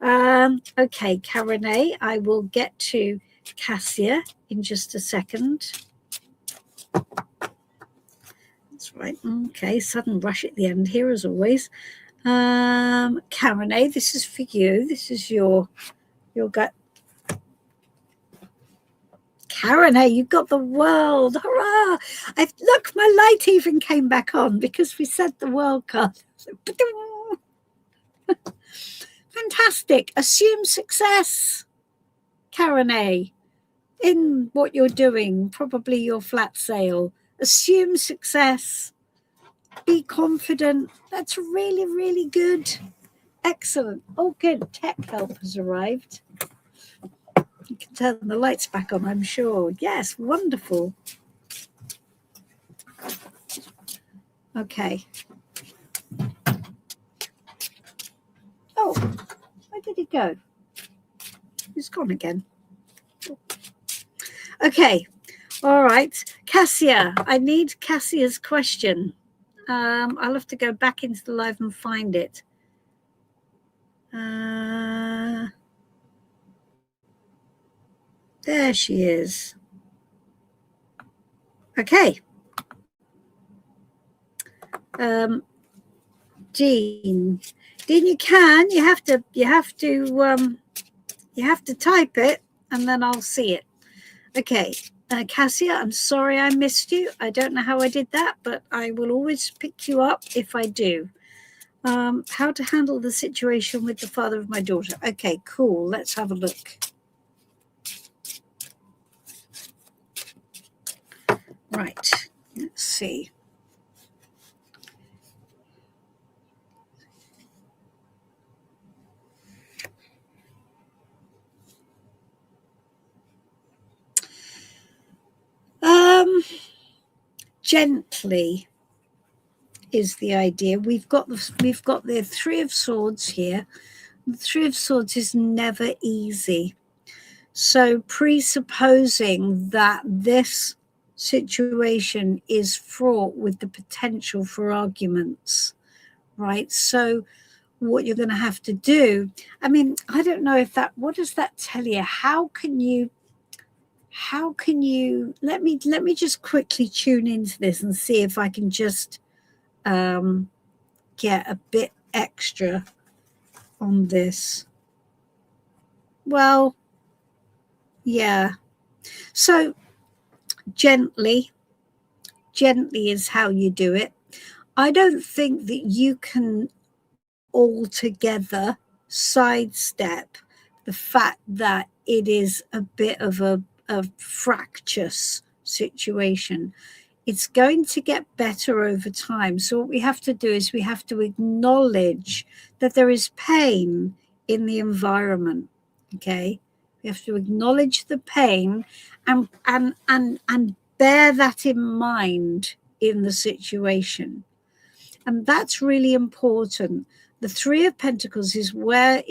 Okay, Karen A, I will get to Cassia in just a second. That's right. Okay, sudden rush at the end here as always. Karen A, this is for you. This is your gut. Karen, hey, you got the world. Hurrah! Look, my light even came back on because we said the world card. Fantastic. Assume success, Karen A, in what you're doing, probably your flat sale. Assume success. Be confident. That's really, really good. Excellent. Oh, good. Tech help has arrived. You can turn the lights back on, I'm sure. Yes, wonderful. Okay. Oh, where did it go? It's gone again. Okay. All right. Cassia, I need Cassia's question. I'll have to go back into the live and find it. There she is. Okay. Dean, you can. You have to type it, and then I'll see it. Okay, Cassia, I'm sorry I missed you. I don't know how I did that, but I will always pick you up if I do. How to handle the situation with the father of my daughter. Okay, cool. Let's have a look. Right, let's see. Gently is the idea. We've got the Three of Swords here. The Three of Swords is never easy. So presupposing that this situation is fraught with the potential for arguments, right? So what you're going to have to do, I mean, I don't know if that, what does that tell you? How can you, let me just quickly tune into this and see if I can just get a bit extra on this. Well, yeah. So gently is how you do it. I don't think that you can altogether sidestep the fact that it is a bit of a fractious situation. It's going to get better over time. So what we have to do is we have to acknowledge that there is pain in the environment. Okay, we have to acknowledge the pain and bear that in mind in the situation. And that's really important. The Three of Pentacles is where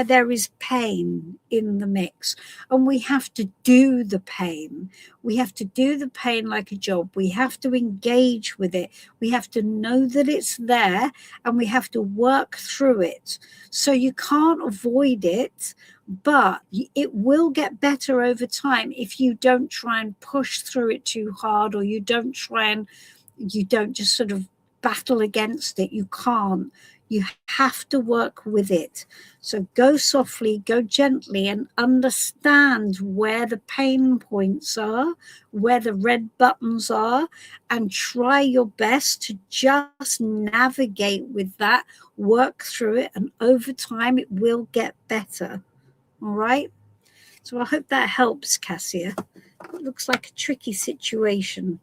there is pain in the mix, and we have to do the pain. We have to do the pain like a job. We have to engage with it. We have to know that it's there, and we have to work through it. So you can't avoid it, but it will get better over time if you don't try and push through it too hard, or you don't just sort of battle against it. You can't. You have to work with it. So go softly, go gently, and understand where the pain points are, where the red buttons are, and try your best to just navigate with that, work through it, and over time it will get better. All right? So I hope that helps, Cassia. It looks like a tricky situation.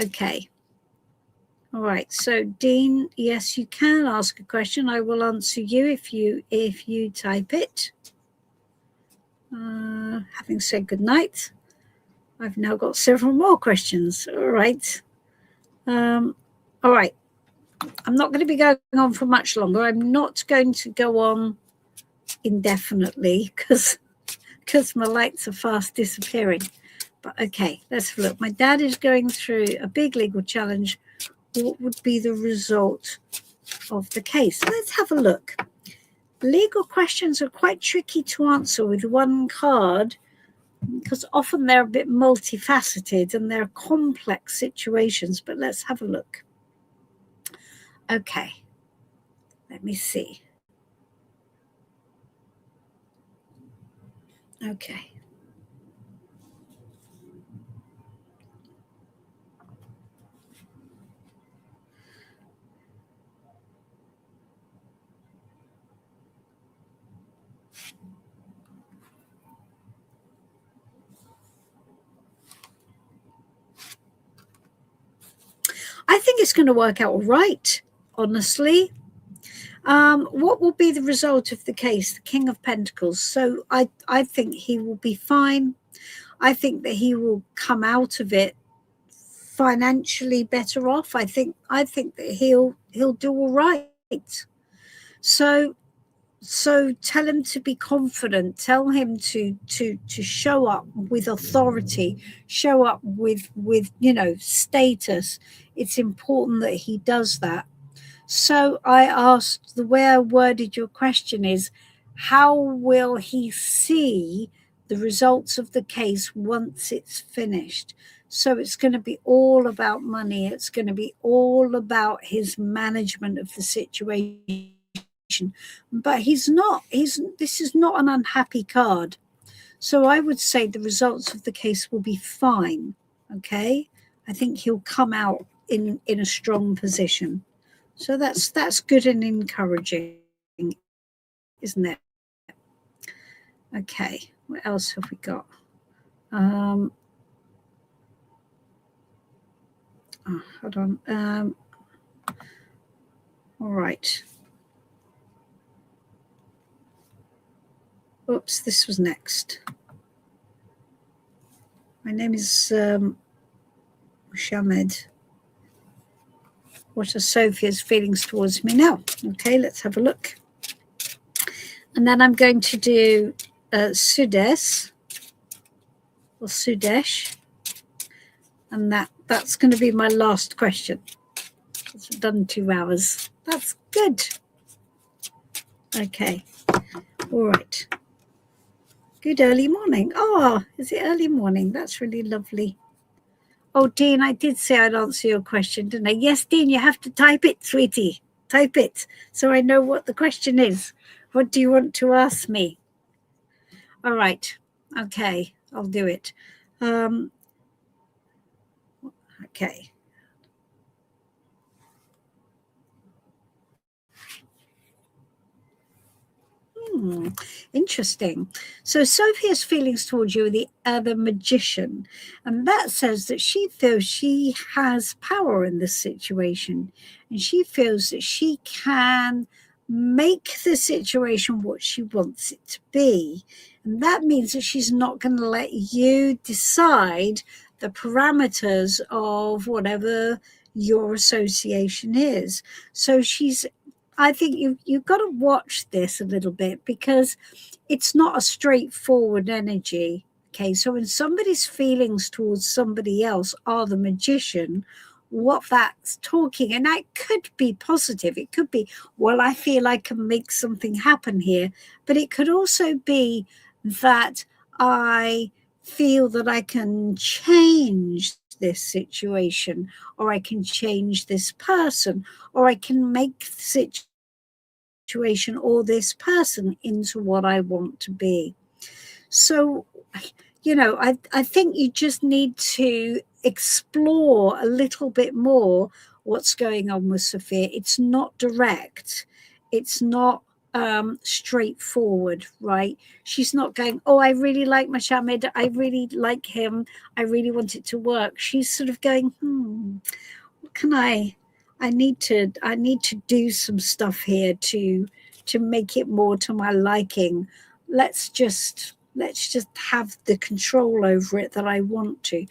Okay. All right, so Dean, yes, you can ask a question. I will answer you if you type it. Having said good night, I've now got several more questions. All right. All right. I'm not going to be going on for much longer. I'm not going to go on indefinitely because my lights are fast disappearing. But okay, let's have a look. My dad is going through a big legal challenge. What would be the result of the case? Let's have a look. Legal questions are quite tricky to answer with one card because often they're a bit multifaceted and they're complex situations, but let's have a look. Okay, let me see. Okay. I think it's going to work out all right, honestly. What will be the result of the case? The King of Pentacles. So I think he will be fine. I think that he will come out of it financially better off. I think that he'll do all right. So tell him to be confident. Tell him to show up with authority, show up with status. It's important that he does that. So I asked, the way I worded your question is, how will he see the results of the case once it's finished. So it's going to be all about money. It's going to be all about his management of the situation. But this is not an unhappy card. So I would say the results of the case will be fine. Okay. I think he'll come out in a strong position. So that's good and encouraging, isn't it? Okay. What else have we got? Hold on. All right. Oops, this was next. My name is Shamed. What are Sophia's feelings towards me now? Okay, let's have a look. And then I'm going to do Sudesh or Sudesh. And that's going to be my last question. I've done 2 hours. That's good. Okay. All right. Good early morning. Oh, is it early morning? That's really lovely. Oh, Dean, I did say I'd answer your question, didn't I? Yes, Dean, you have to type it, sweetie. Type it so I know what the question is. What do you want to ask me? All right. Okay, I'll do it. Okay. Interesting. So Sophia's feelings towards you are the magician, and that says that she feels she has power in this situation, and she feels that she can make the situation what she wants it to be. And that means that she's not going to let you decide the parameters of whatever your association is. So I think you've got to watch this a little bit, because it's not a straightforward energy. Okay, so when somebody's feelings towards somebody else are the magician, what that's talking, and that could be positive. It could be, well, I feel I can make something happen here, but it could also be that I feel that I can change this situation, or I can change this person, or I can make the situation or this person into what I want to be. So, I think you just need to explore a little bit more what's going on with Sophia. It's not direct. It's not straightforward, right? She's not going, oh, I really like Mashamid. I really like him. I really want it to work. She's sort of going, what can I need to do some stuff here to make it more to my liking. Let's just have the control over it that I want to.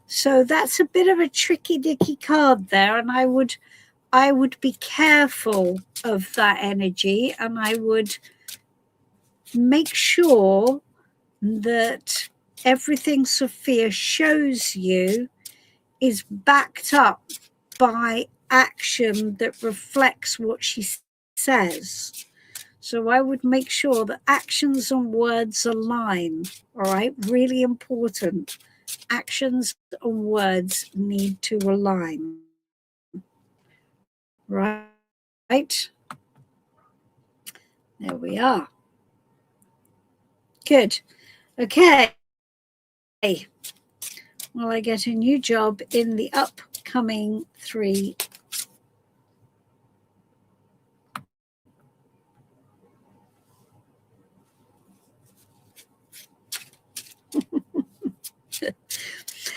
So that's a bit of a tricky dicky card there, and I would be careful of that energy, and I would make sure that everything Sophia shows you is backed up by action that reflects what she says. So I would make sure that actions and words align. All right, really important. Actions and words need to align. Right? There we are. Good. Okay. Will I get a new job in the upcoming 3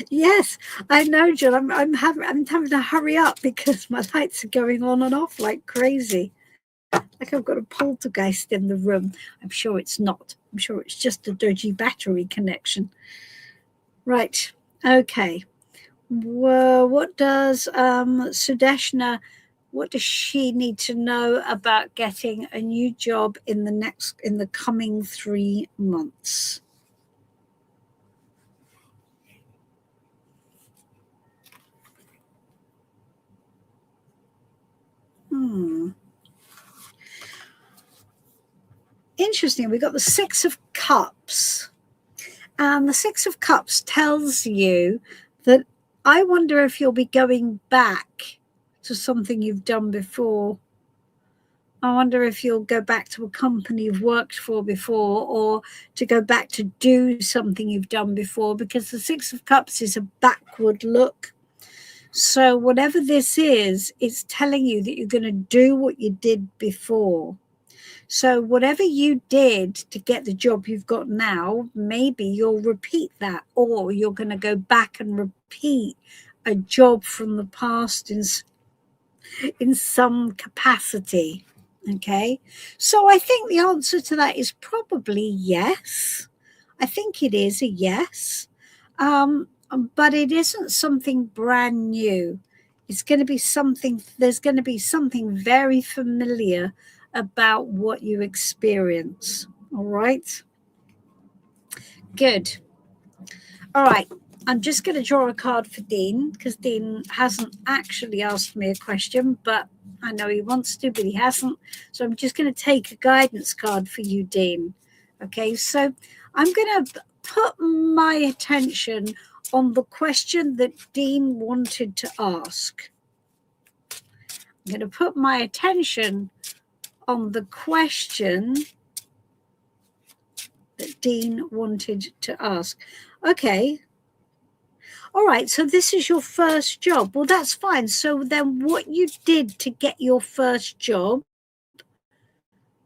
Yes, I know, Jill. I'm having to hurry up because my lights are going on and off like crazy. Like I've got a poltergeist in the room. I'm sure it's not. I'm sure it's just a dodgy battery connection. Right. Okay. Well, what does Sudeshna, what does she need to know about getting a new job in the coming 3 months? Interesting. We got the 6 of Cups. And the Six of Cups tells you that I wonder if you'll be going back to something you've done before. I wonder if you'll go back to a company you've worked for before, or to go back to do something you've done before, because the Six of Cups is a backward look. So whatever this is, it's telling you that you're going to do what you did before. So whatever you did to get the job you've got now, maybe you'll repeat that, or you're going to go back and repeat a job from the past in some capacity. Okay, so I think the answer to that is probably yes. I think it is a yes, but it isn't something brand new. It's going to be something, there's going to be something very familiar about what you experience. All right, good. All right, I'm just going to draw a card for Dean, because Dean hasn't actually asked me a question, but I know he wants to, but he hasn't. So I'm just going to take a guidance card for you, Dean. Okay, so I'm going to put my attention on the question that Dean wanted to ask. I'm going to put my attention on the question that Dean wanted to ask. Okay. All right, so this is your first job. Well, that's fine. So then what you did to get your first job,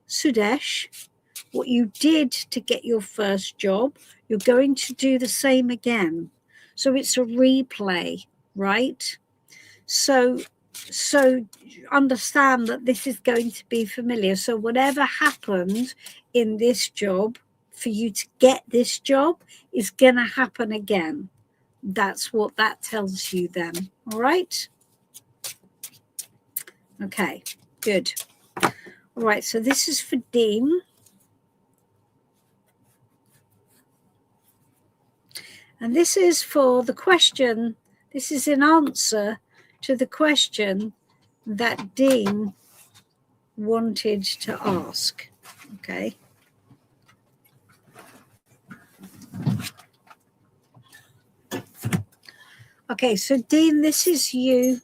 Sudesh, what you did to get your first job, you're going to do the same again. So it's a replay, right? So understand that this is going to be familiar. So whatever happened in this job for you to get this job is going to happen again. That's what that tells you then. All right. Okay, good. All right, so this is for Dean. And this is for the question. This is an answer to the question that Dean wanted to ask. Okay. Okay, so Dean, this is you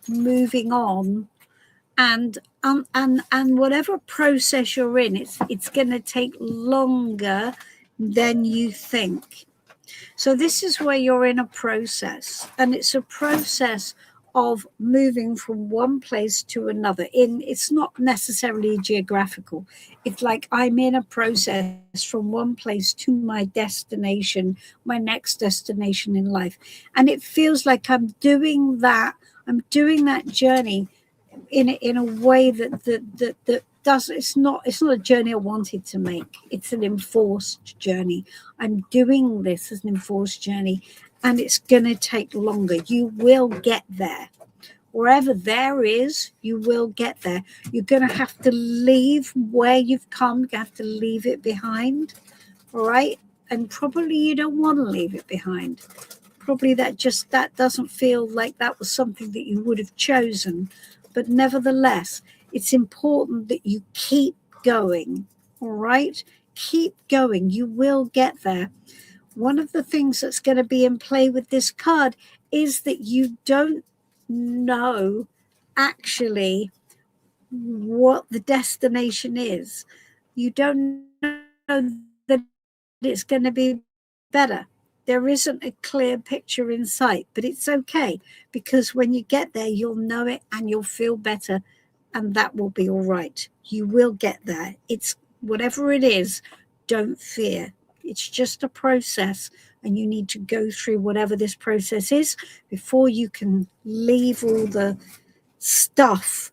moving on, and whatever process you're in, it's going to take longer than you think. So this is where you're in a process, and it's a process of moving from one place to another. It's not necessarily geographical. It's like I'm in a process from one place to my destination, my next destination in life. And it feels like I'm doing that journey in a way that does, it's not a journey I wanted to make. It's an enforced journey. I'm doing this as an enforced journey, and it's going to take longer. You will get there. Wherever there is, you will get there. You're going to have to leave where you've come. You have to leave it behind. All right. And probably you don't want to leave it behind. Probably that doesn't feel like that was something that you would have chosen. But nevertheless, it's important that you keep going. All right. Keep going. You will get there. One of the things that's going to be in play with this card is that you don't know actually what the destination is. You don't know that it's going to be better. There isn't a clear picture in sight, but it's okay, because when you get there, you'll know it and you'll feel better, and that will be all right. You will get there. It's whatever it is, don't fear. It's just a process, and you need to go through whatever this process is before you can leave all the stuff,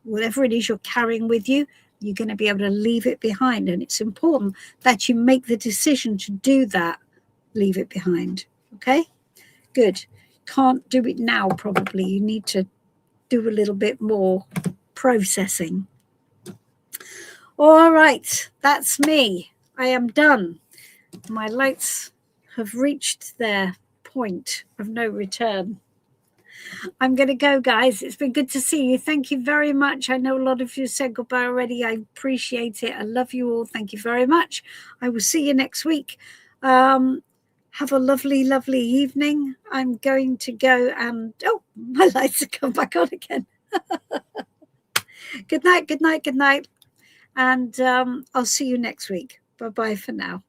whatever it is you're carrying with you. You're going to be able to leave it behind, and it's important that you make the decision to do that. Leave it behind. Okay, good. Can't do it now, probably. You need to do a little bit more processing. All right, that's me. I am done. My lights have reached their point of no return. I'm going to go, guys. It's been good to see you. Thank you very much. I know a lot of you said goodbye already. I appreciate it. I love you all. Thank you very much. I will see you next week. Have a lovely, lovely evening. I'm going to go and, oh, my lights have come back on again. Good night, good night, good night. And I'll see you next week. Bye-bye for now.